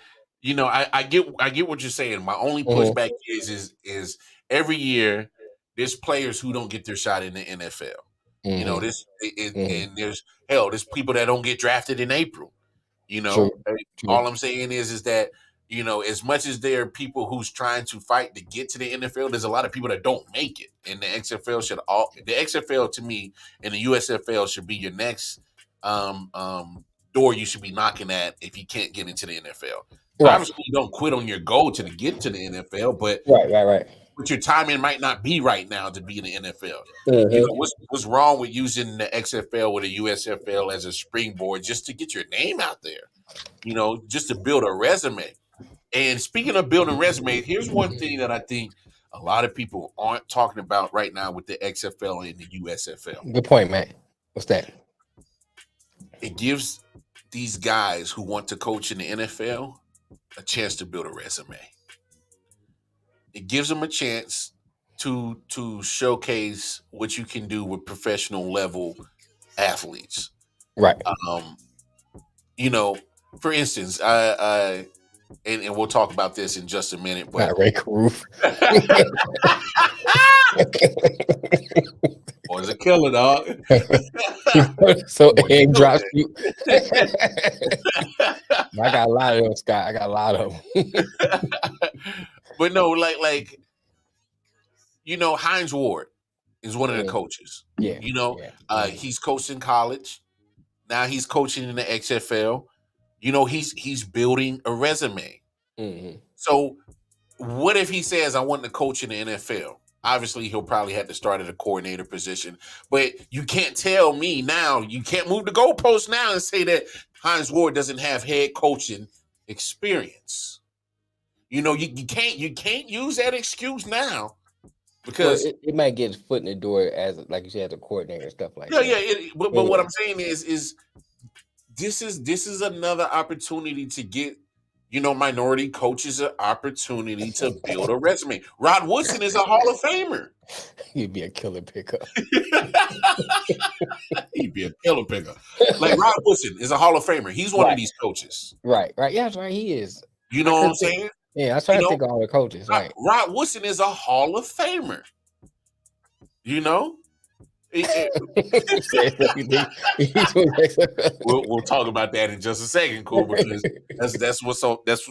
I get what you're saying. My only pushback is every year there's players who don't get their shot in the NFL. And there's people that don't get drafted in April. True. All I'm saying is that as much as there are people who's trying to fight to get to the NFL, there's a lot of people that don't make it. And the XFL to me and the USFL should be your next door you should be knocking at if you can't get into the NFL. Right. Obviously, you don't quit on your goal to get to the NFL, but right. But your timing might not be right now to be in the NFL. What's wrong with using the XFL or the USFL as a springboard just to get your name out there? Just to build a resume. And speaking of building resumes, here's one thing that I think a lot of people aren't talking about right now with the XFL and the USFL. Good point, man. What's that? It gives these guys who want to coach in the NFL a chance to build a resume. It gives them a chance to showcase what you can do with professional level athletes. Right. For instance, I and we'll talk about this in just a minute, but Ray Caruth. Boy's a killer, dog. So egg drops you. I got a lot of them, Scott. I got a lot of them. But no, like Hines Ward is one of the coaches. Yeah. He's coached in college. Now he's coaching in the XFL. He's building a resume. Mm-hmm. So what if he says, I want to coach in the NFL? Obviously, he'll probably have to start at a coordinator position. But you can't tell me now, you can't move the goalpost now and say that Hines Ward doesn't have head coaching experience. You can't use that excuse now. Because it might get his foot in the door as, like you said, as a coordinator and stuff like that. But what I'm saying is this is another opportunity to get minority coaches an opportunity to build a resume. Rod Woodson is a Hall of Famer. He'd be a killer pickup. He'd be a killer pickup. Like Rod Woodson is a Hall of Famer. He's one of these coaches. Right. Yeah, that's right. He is. You know what I'm saying? Yeah, I was trying to think of all the coaches. Right. Rod Woodson is a Hall of Famer. We'll talk about that in just a second, cool. Because that's what's on next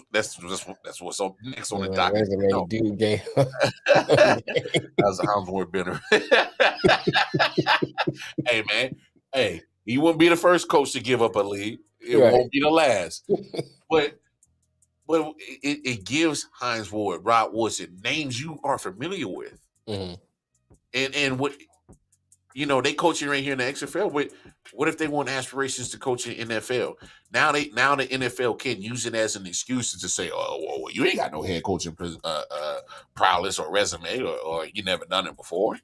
on the docket. Dude game. That's a Hines Ward Benner. Hey man, he wouldn't be the first coach to give up a lead. It won't be the last. But it gives Hines Ward, Rod Woodson, names you are familiar with. Mm-hmm. And what they coaching right here in the XFL, but what if they want aspirations to coach in NFL? Now the NFL can use it as an excuse to say, oh, well, you ain't got no head coaching prowess or resume, or you never done it before.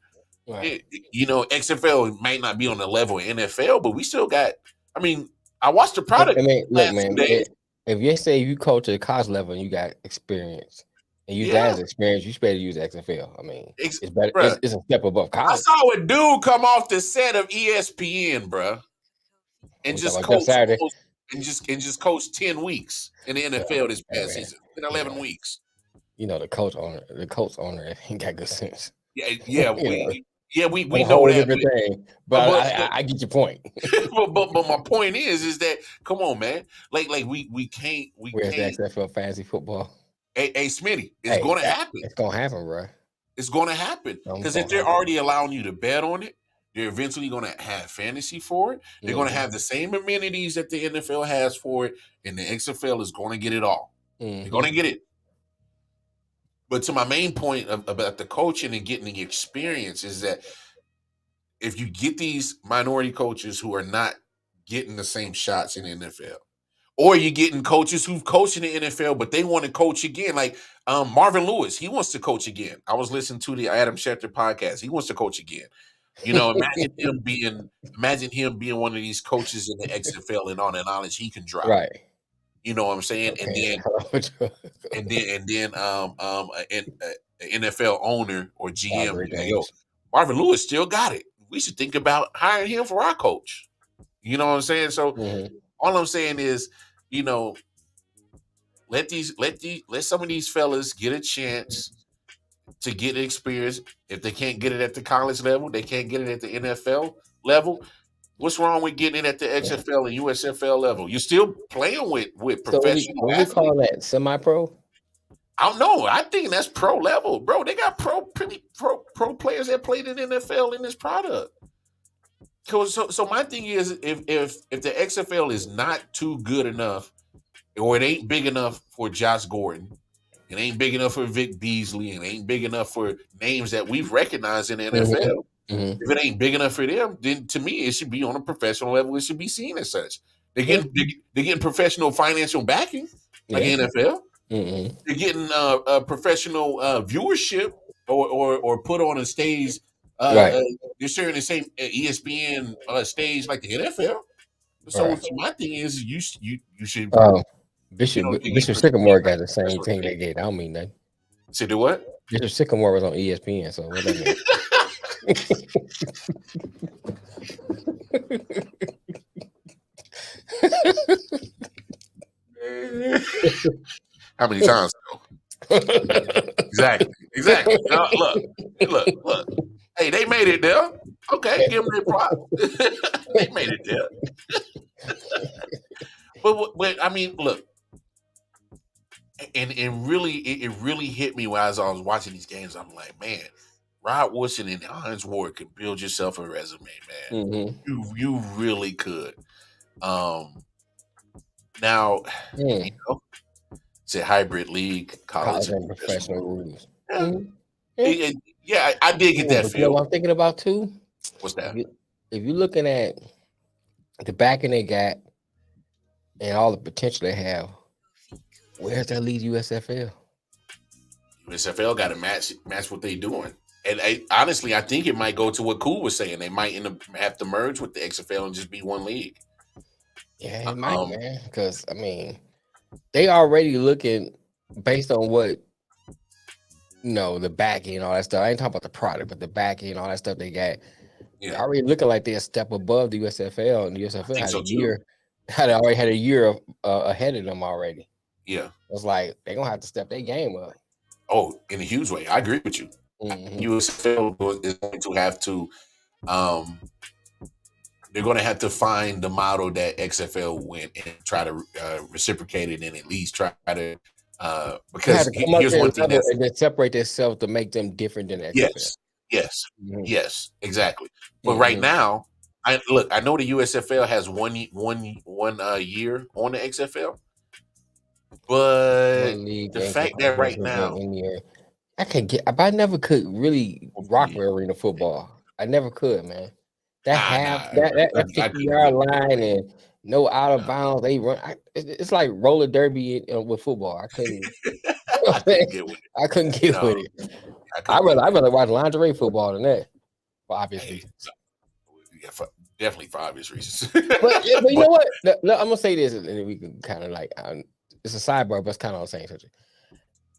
Right. XFL might not be on the level of NFL, but we still got. I mean, I watched the product. Look, man. If you say you coach at college level and you got experience And use that as experience. You should better use XFL. I mean, it's better. Bruh, It's a step above I college. saw a dude come off the set of ESPN, bruh, and We just talking about coach Jeff Saturday. and just coach 10 weeks in the NFL this past season. In 11 weeks. You know, the coach owner ain't got good sense. Yeah, we a know whole that. different thing. But I get your point. but my point is that come on, man. Like we can't Where's the XFL fantasy football? Hey, Smitty, it's gonna happen. It's gonna happen, bro. It's gonna happen. Because if they're already allowing you to bet on it, they're eventually gonna have fantasy for it. They're gonna have the same amenities that the NFL has for it, and the XFL is gonna get it all. They're gonna get it. But to my main point about the coaching and getting the experience is that if you get these minority coaches who are not getting the same shots in the NFL, or you're getting coaches who've coached in the NFL, but they want to coach again, like Marvin Lewis, he wants to coach again. I was listening to the Adam Schefter podcast. He wants to coach again. You know, imagine him being one of these coaches in the XFL and all the knowledge he can drop. Right. You know what I'm saying? Okay. And then an NFL owner or GM, like, yo, Marvin Lewis still got it. We should think about hiring him for our coach. You know what I'm saying? So all I'm saying is, you know, let some of these fellas get a chance to get experience. If they can't get it at the college level, they can't get it at the NFL level. What's wrong with getting it at the XFL and USFL level? You're still playing with professional. What we call that? Semi-pro? I don't know. I think that's pro level, bro. They got pro players that played in NFL in this product. So my thing is, if the XFL is not too good enough, or it ain't big enough for Josh Gordon, it ain't big enough for Vic Beasley, and it ain't big enough for names that we've recognized in the NFL. If it ain't big enough for them, then to me it should be on a professional level. It should be seen as such. They're getting professional financial backing, like NFL. They're getting a professional viewership or put on a stage. They're sharing the same ESPN stage like the NFL. So my thing is, you should. Bishop Sycamore got the same thing they get. I don't mean that. Say the what? Bishop Sycamore was on ESPN. So what that mean? How many times? Exactly. Look. Hey, they made it there. Okay, give them their props. They made it there. but I mean, look, and really, it really hit me as I was watching these games. I'm like, man, Rod Woodson and Hines Ward could build yourself a resume, man. You really could. Now, you know, it's a hybrid league, college and professional rules. Yeah, I did get that feel. You know what I'm thinking about too? What's that? If you're looking at the backing they got and all the potential they have, where's that lead USFL? USFL got to match what they're doing. And honestly, I think it might go to what Cool was saying. They might have to merge with the XFL and just be one league. Yeah, it might, man. Because, I mean, they already looking based on what, you know, the backing and all that stuff. I ain't talking about the product, but the backing and all that stuff they got. Yeah. They're already looking like they're a step above the USFL. And the USFL already had a year ahead of them already. Yeah. It's like they're going to have to step their game up. Oh, in a huge way. I agree with you. USFL is going to have to they're going to have to find the model that XFL went and try to reciprocate it and at least try to because here's one thing that separate themselves to make them different than XFL. Yes, exactly. But right now, I know the USFL has one year on the XFL, but the fact that right now I never could really rock with arena football. I never could, man. That 50-yard line and no out of bounds. They run. It's like roller derby with football. I couldn't. I couldn't get with it. I'd rather watch lingerie football than that, for obvious reasons. Yeah, definitely for obvious reasons. but you know what? I'm gonna say this, and we can kind of like it's a sidebar, but it's kind of on the same subject.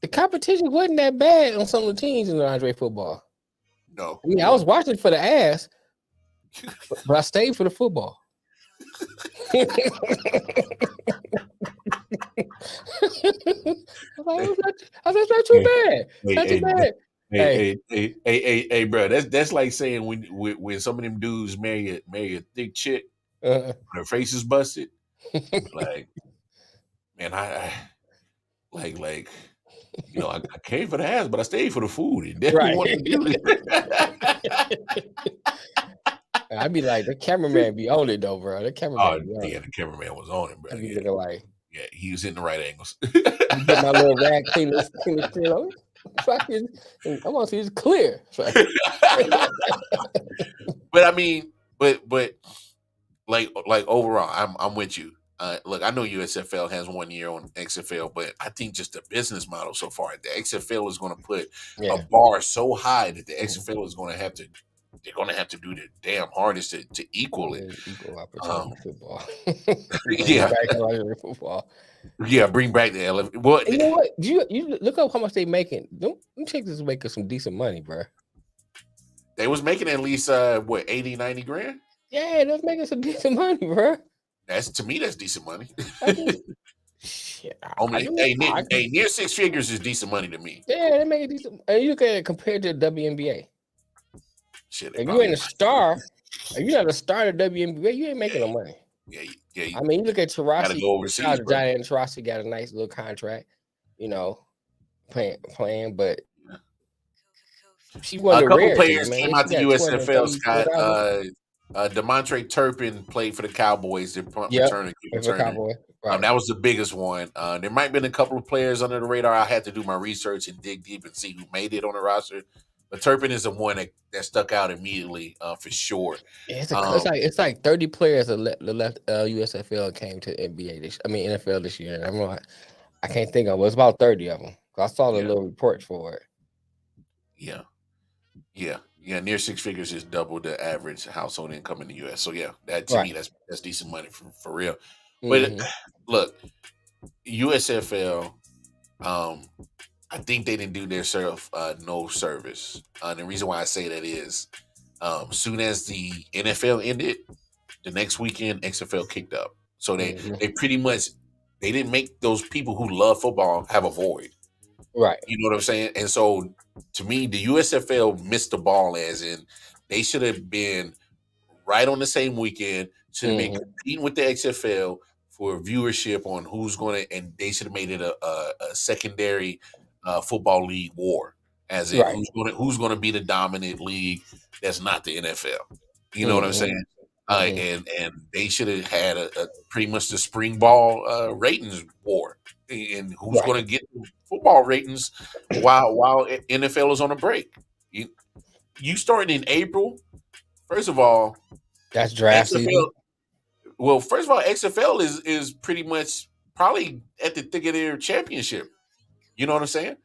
The competition wasn't that bad on some of the teams in the Andre football. No. I mean, I was watching for the ass, but I stayed for the football. I was like, that's not too bad. Not too bad. Hey, bro. That's like saying when some of them dudes marry a thick chick, her face is busted. Like, man, I like. You know, I came for the ass, but I stayed for the food. And then Right. wanted to do it. I'd be like, the cameraman be on it though, bro. The cameraman. The cameraman was on it, bro. I'd be looking like, he was hitting the right angles. you get my little rag clean this clear. I want to see it's clear. But I mean, but like overall, I'm with you. Look, I know USFL has 1 year on XFL, but I think just the business model so far, the XFL is going to put a bar so high that the XFL is going to have to. They're going to have to do their damn hardest to equal it. Equal opportunity football. Football. Yeah, bring back the LF. Well, you know what? You look up how much they making. Them chicks is making some decent money, bro. They was making at least 80, 90 grand. Yeah, they're making some decent money, bro. To me, that's decent money. Shit, near six figures is decent money to me. Yeah, they make it decent. And you look at it compared to the WNBA. Shit, if you ain't a star, if you're not a star of the WNBA, you ain't making no money. Yeah. I mean, you look at Taurasi. Gotta go overseas. Diane Taurasi got a nice little contract, playing, but she won a couple rarity, players man. came out the USFL. Scott DeMontre Turpin played for the Cowboys. Their returning. Right. That was the biggest one. There might have been a couple of players under the radar. I had to do my research and dig deep and see who made it on the roster. But Turpin is the one that stuck out immediately for sure. It's like 30 players that left USFL came to NFL this year. And I can't think of it. It's about 30 of them. I saw the little report for it. Yeah. Near six figures is double the average household income in the U.S. So that to me that's decent money for real. But look, USFL, I think they didn't do their no service. The reason why I say that is, soon as the NFL ended, the next weekend XFL kicked up. So they pretty much they didn't make those people who love football have a void. Right. You know what I'm saying? And so to me, the USFL missed the ball, as in they should have been right on the same weekend, should have been competing with the XFL for viewership on who's going to, and they should have made it a secondary football league war, as in who's going to be the dominant league that's not the NFL. You know what I'm saying? And they should have had a pretty much the spring ball ratings war, and who's going to get football ratings while NFL is on a break. You starting in April. First of all, that's draft season. Well, first of all, XFL is pretty much probably at the thick of their championship. You know what I'm saying?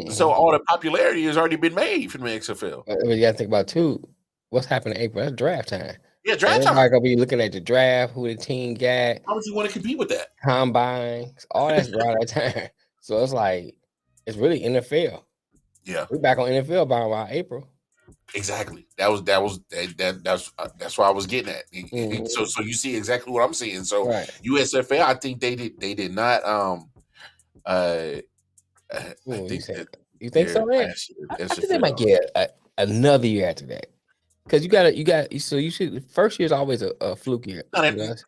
So all the popularity has already been made from the XFL. But you got to think about too. What's happening in April? That's draft time. Yeah, draft time. Everybody gonna be looking at the draft, who the team got. How would you want to compete with that? Combine, all that's around that time. So it's like it's really NFL. Yeah, we're back on NFL by around April. Exactly. That's what I was getting at. So you see exactly what I'm seeing. So USFL, I think they did not. You think so, man? I think they might get another year after that. Because you should. First year is always a fluke year.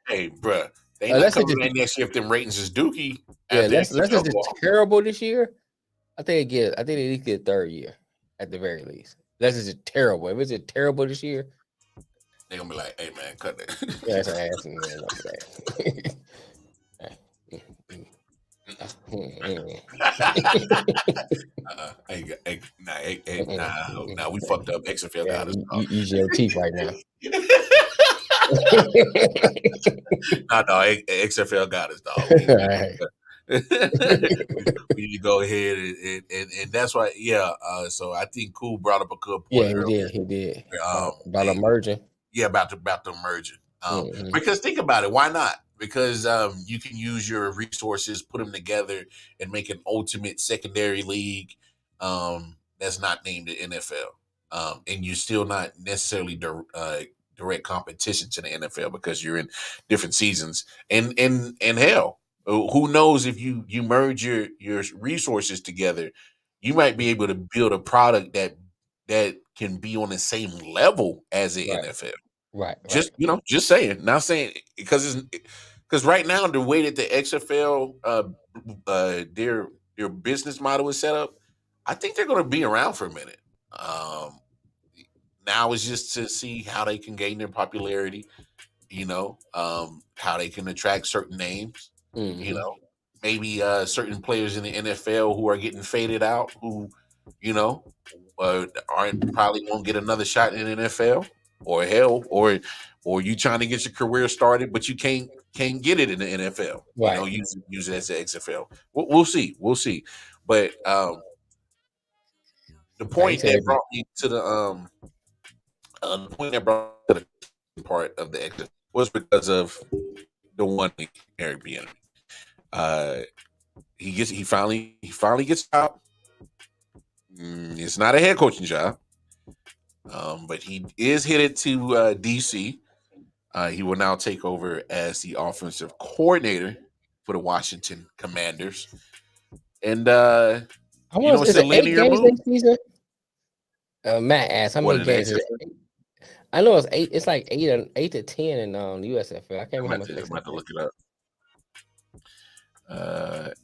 Hey, bro, they not coming in next year if them ratings is dookie. Yeah, unless it's terrible this year. I think they at least get third year at the very least. Unless it's terrible. If it's terrible this year, they're gonna be like, "Hey, man, cut that." Yeah, that's an Nah, we fucked up. XFL got us. You use your teeth right now. No, XFL got us, dog. We need to go ahead and that's why. So I think Cool brought up a good point. Yeah, he did. About emerging. Yeah, about the emerging. Because think about it, why not? because you can use your resources, put them together, and make an ultimate secondary league that's not named the NFL. And you're still not necessarily direct competition to the NFL because you're in different seasons. And hell, who knows if you merge your resources together, you might be able to build a product that can be on the same level as the Right. NFL. Right. Just just saying, not saying because right now the way that the XFL their business model is set up, I think they're going to be around for a minute. Um, Now is just to see how they can gain their popularity. How they can attract certain names. You Mm-hmm. know, maybe certain players in the NFL who are getting faded out, who you know aren't probably won't get another shot in the NFL, or hell, or you trying to get your career started, but you can't get it in the NFL. Right. Use it as the XFL. We'll see, we'll see. But the Like you point said, that brought me to the point that brought me to the part of the XFL was because of the one Eric Bieniemy. Uh, he finally gets out. It's not a head coaching job, but he is headed to DC. He will now take over as the offensive coordinator for the Washington Commanders, and I want. it's Is a it 8 linear games move. next season? Matt asked how What many an games is XFL. it? I know it's 8. It's like 8 to 10 in USFL. I can't remember how much I'm about to XFL. look it up.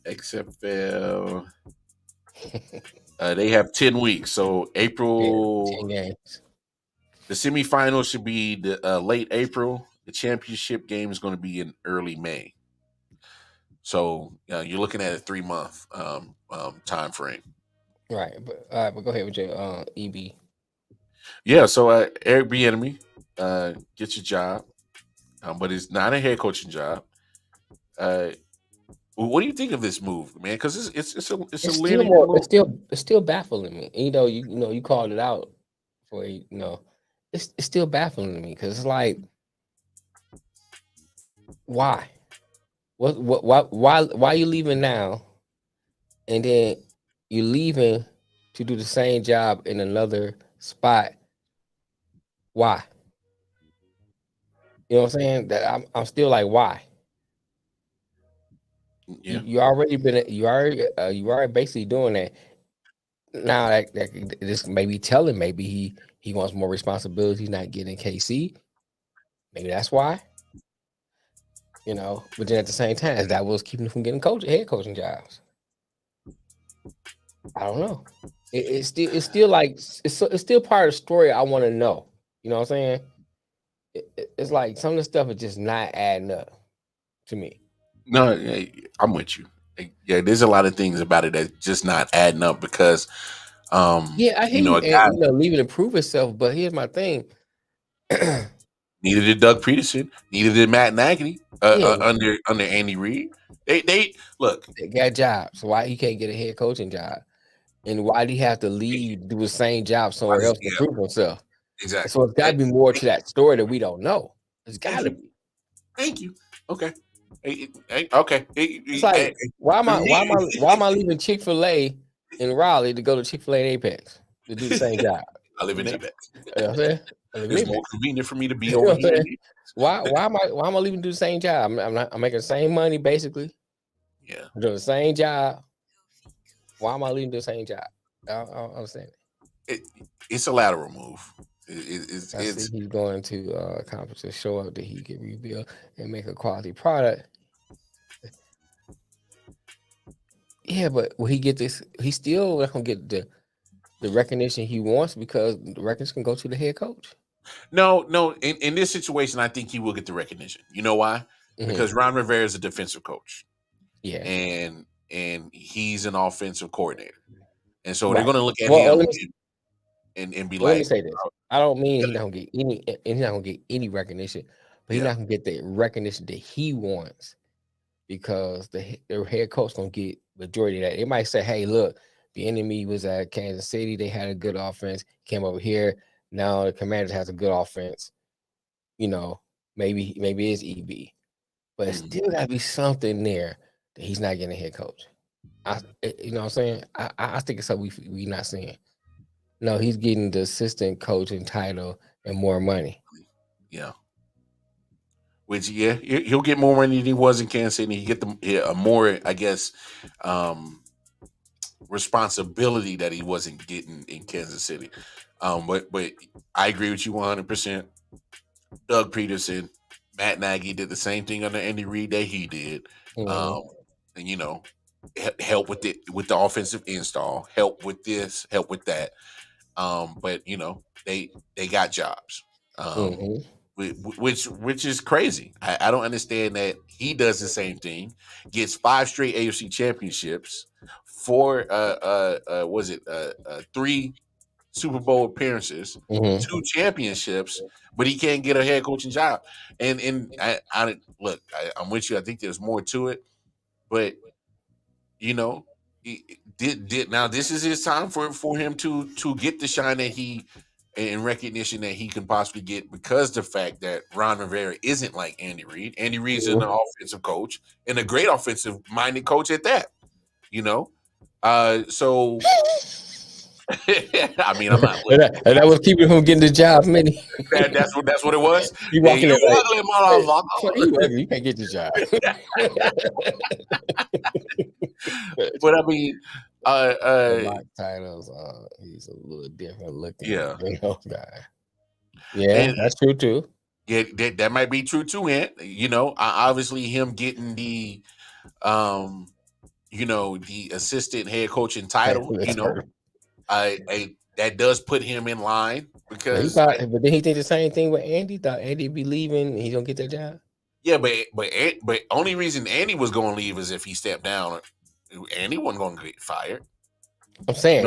XFL. They have 10 weeks, so Yeah, April. 10 games. The semifinals should be the late April. The championship game is going to be in early May. So you're looking at a 3-month time frame. Right, but but go ahead with your EB. Yeah. So Eric Bieniemy gets your job, but it's not a head coaching job. Uh, what do you think of this move, man? Because it's a It's still linear more. move. It's still baffling me. And, you called it out for it's still baffling to me because it's like why why you leaving now and then you leaving to do the same job in another spot. Why? You know what I'm saying? That I'm still like, why? Yeah. You already basically doing that. Now that this may be telling maybe he wants more responsibility, not getting KC. Maybe that's why. But then at the same time, that was keeping him from getting head coaching jobs. I don't know. It's still like it's still part of the story I want to know. You know what I'm saying? It's like some of the stuff is just not adding up to me. No, I'm with you. Yeah, there's a lot of things about it that's just not adding up because, Yeah, I hear you, a and guy leaving to prove itself. But here's my thing. needed it Doug Peterson, needed it Matt Nagy Yeah, under Andy Reid. They look. they got jobs. So why he can't get a head coaching job? And why do he have to leave, do the same job somewhere else to Yeah, prove himself? So exactly. it's got to be more to that story that we don't know. It's got Thank to you. be. Thank you. Okay. Okay. It's like why am For I why me, am I why am I leaving Chick-fil-A in Raleigh to go to Chick-fil-A in Apex to do the same job? I live in Apex. You know what I'm saying? I live in It's more Apex. convenient for me to be You know over what I'm here. saying? Why am I leaving to do the same job? I'm making the same money basically. Yeah. I'm doing the same job. Why am I leaving to do the same job? I don't understand it. It's a lateral move. I see It's he's going to conference to show up that he can rebuild and make a quality product. Yeah, but will he get this? He's still not gonna get the recognition he wants because the recognition can go to the head coach. no. In this situation, I think he will get the recognition. You know why? Mm-hmm. Because Ron Rivera is a defensive coach, Yeah, and he's an offensive coordinator, and so they're right. going to look at Well, him and be let me like, say this. I don't mean he's not gonna get any, and he's not gonna get any recognition, but he's yeah, not gonna get the recognition that he wants because the head coach gonna get majority of that. They might say, "Hey, look, the enemy was at Kansas City. They had a good offense. Came over here. Now the Commanders has a good offense. Maybe it's EB, but it still got to be something there that he's not getting a head coach. You know what I'm saying? I think it's something we not seeing. No, he's getting the assistant coaching title and more money. Yeah. Which he'll get more money than he was in Kansas City. He get a more, I guess, responsibility that he wasn't getting in Kansas City. But I agree with you 100%. Doug Peterson, Matt Nagy did the same thing under Andy Reid that he did, and help with the offensive install, help with this, help with that. But they got jobs, which is crazy. I don't understand that he does the same thing, gets 5 straight AFC championships, 3 Super Bowl appearances, 2 championships, but he can't get a head coaching job. And I'm with you. I think there's more to it, but now this is his time for him to get the shine that he and recognition that he can possibly get, because the fact that Ron Rivera isn't like Andy Reid. Andy Reid's an offensive coach and a great offensive minded coach at that. So. I mean, I'm not. And that was keeping him getting the job. That's what it was. You walking you ugly motherfucker. You ugly. You can't get the job. But I mean, Lock titles. He's a little different looking. Yeah. Guy. Yeah, that's true too. Yeah, that might be true too. And obviously him getting the, the assistant head coaching title. That does put him in line, because. But then he did the same thing with Andy. Thought Andy be leaving, and he don't get that job. Yeah, but only reason Andy was going to leave is if he stepped down. Andy wasn't going to get fired. I'm saying,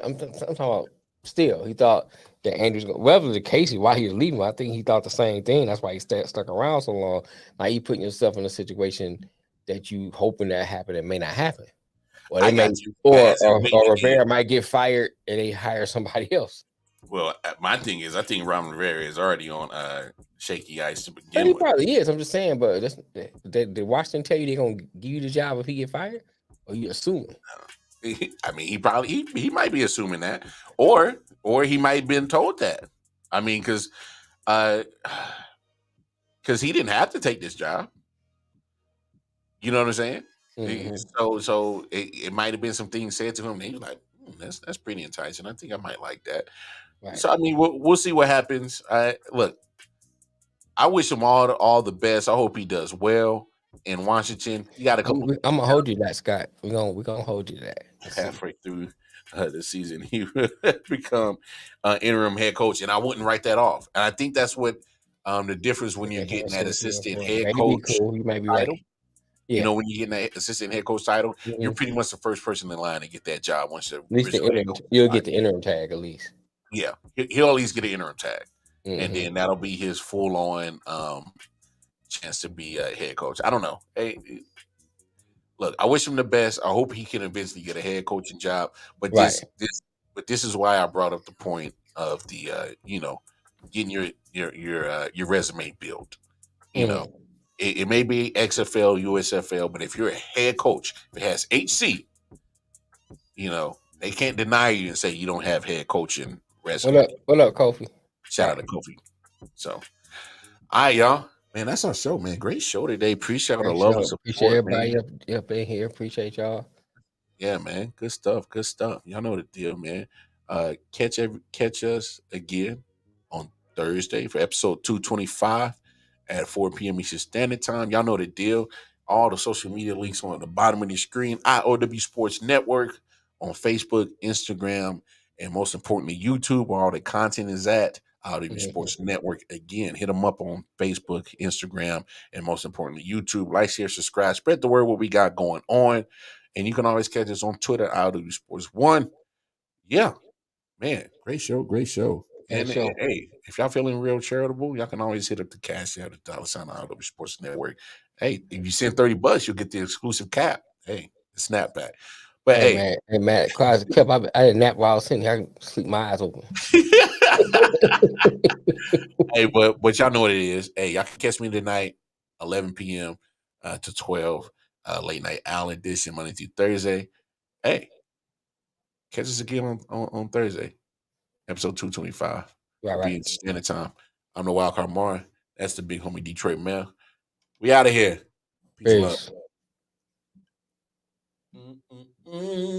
I'm talking about. Still, he thought that Andy was going. Whatever the case, why he was leaving, I think he thought the same thing. That's why he stuck around so long. Now you putting yourself in a situation that you hoping that happen, it may not happen. Or they may, or Rivera might get fired and they hire somebody else. Well, my thing is, I think Ron Rivera is already on shaky ice to begin with. He with. Probably is. I'm just saying, but did Washington tell you they're gonna give you the job if he get fired? Or you assuming? I mean, he might be assuming that, or he might have been told that. I mean, because he didn't have to take this job. You know what I'm saying? So it might have been some things said to him, and he was like, "That's pretty enticing. I think I might like that." Right. So I mean, we'll see what happens. Look, I wish him all the best. I hope he does well in Washington. You got to come. I'm gonna hold you that, Scott. We're gonna hold you that. Halfway through the season, he will become interim head coach, and I wouldn't write that off. And I think that's what the difference when you're getting that assistant head coach. Cool. You might be right. Yeah. When you get that assistant head coach title, you're pretty much the first person in line to get that job. Once at least you'll get the interim tag at least. Yeah, he'll at least get an interim tag, and then that'll be his full on chance to be a head coach. I don't know. Hey, look, I wish him the best. I hope he can eventually get a head coaching job. But this is why I brought up the point of the getting your resume built. It may be XFL, USFL, but if you're a head coach, if it has HC, they can't deny you and say you don't have head coaching resume. What up, Kofi? Shout out to Kofi. So, all right, y'all. Man, that's our show, man. Great show today. Appreciate all the love and support. Appreciate everybody up in here. Appreciate y'all. Yeah, man. Good stuff. Good stuff. Y'all know the deal, man. Catch us again on Thursday for episode 225. At 4 p.m. Eastern Standard Time. Y'all know the deal. All the social media links on the bottom of the screen. IOW Sports Network on Facebook, Instagram, and most importantly, YouTube, where all the content is at. IOW Sports Network. Again, hit them up on Facebook, Instagram, and most importantly, YouTube. Like, share, subscribe. Spread the word what we got going on. And you can always catch us on Twitter, IOW Sports 1. Yeah, man. Great show. Great show. And hey, if y'all feeling real charitable, y'all can always hit up the Cash App, the $sign IOW Sports Network. Hey, if you send $30, you'll get the exclusive cap. Hey, the snapback. But hey man, I didn't nap while I was sitting here. I can sleep my eyes open. Hey, but y'all know what it is. Hey, y'all can catch me tonight 11 p.m. To 12, late night Owl edition, Monday through Thursday. Hey, catch us again on Thursday, episode 225. Right. Be standard time. I'm the Wildcard Martin. That's the big homie Detroit Mel. We out of here. Peace and love. Peace.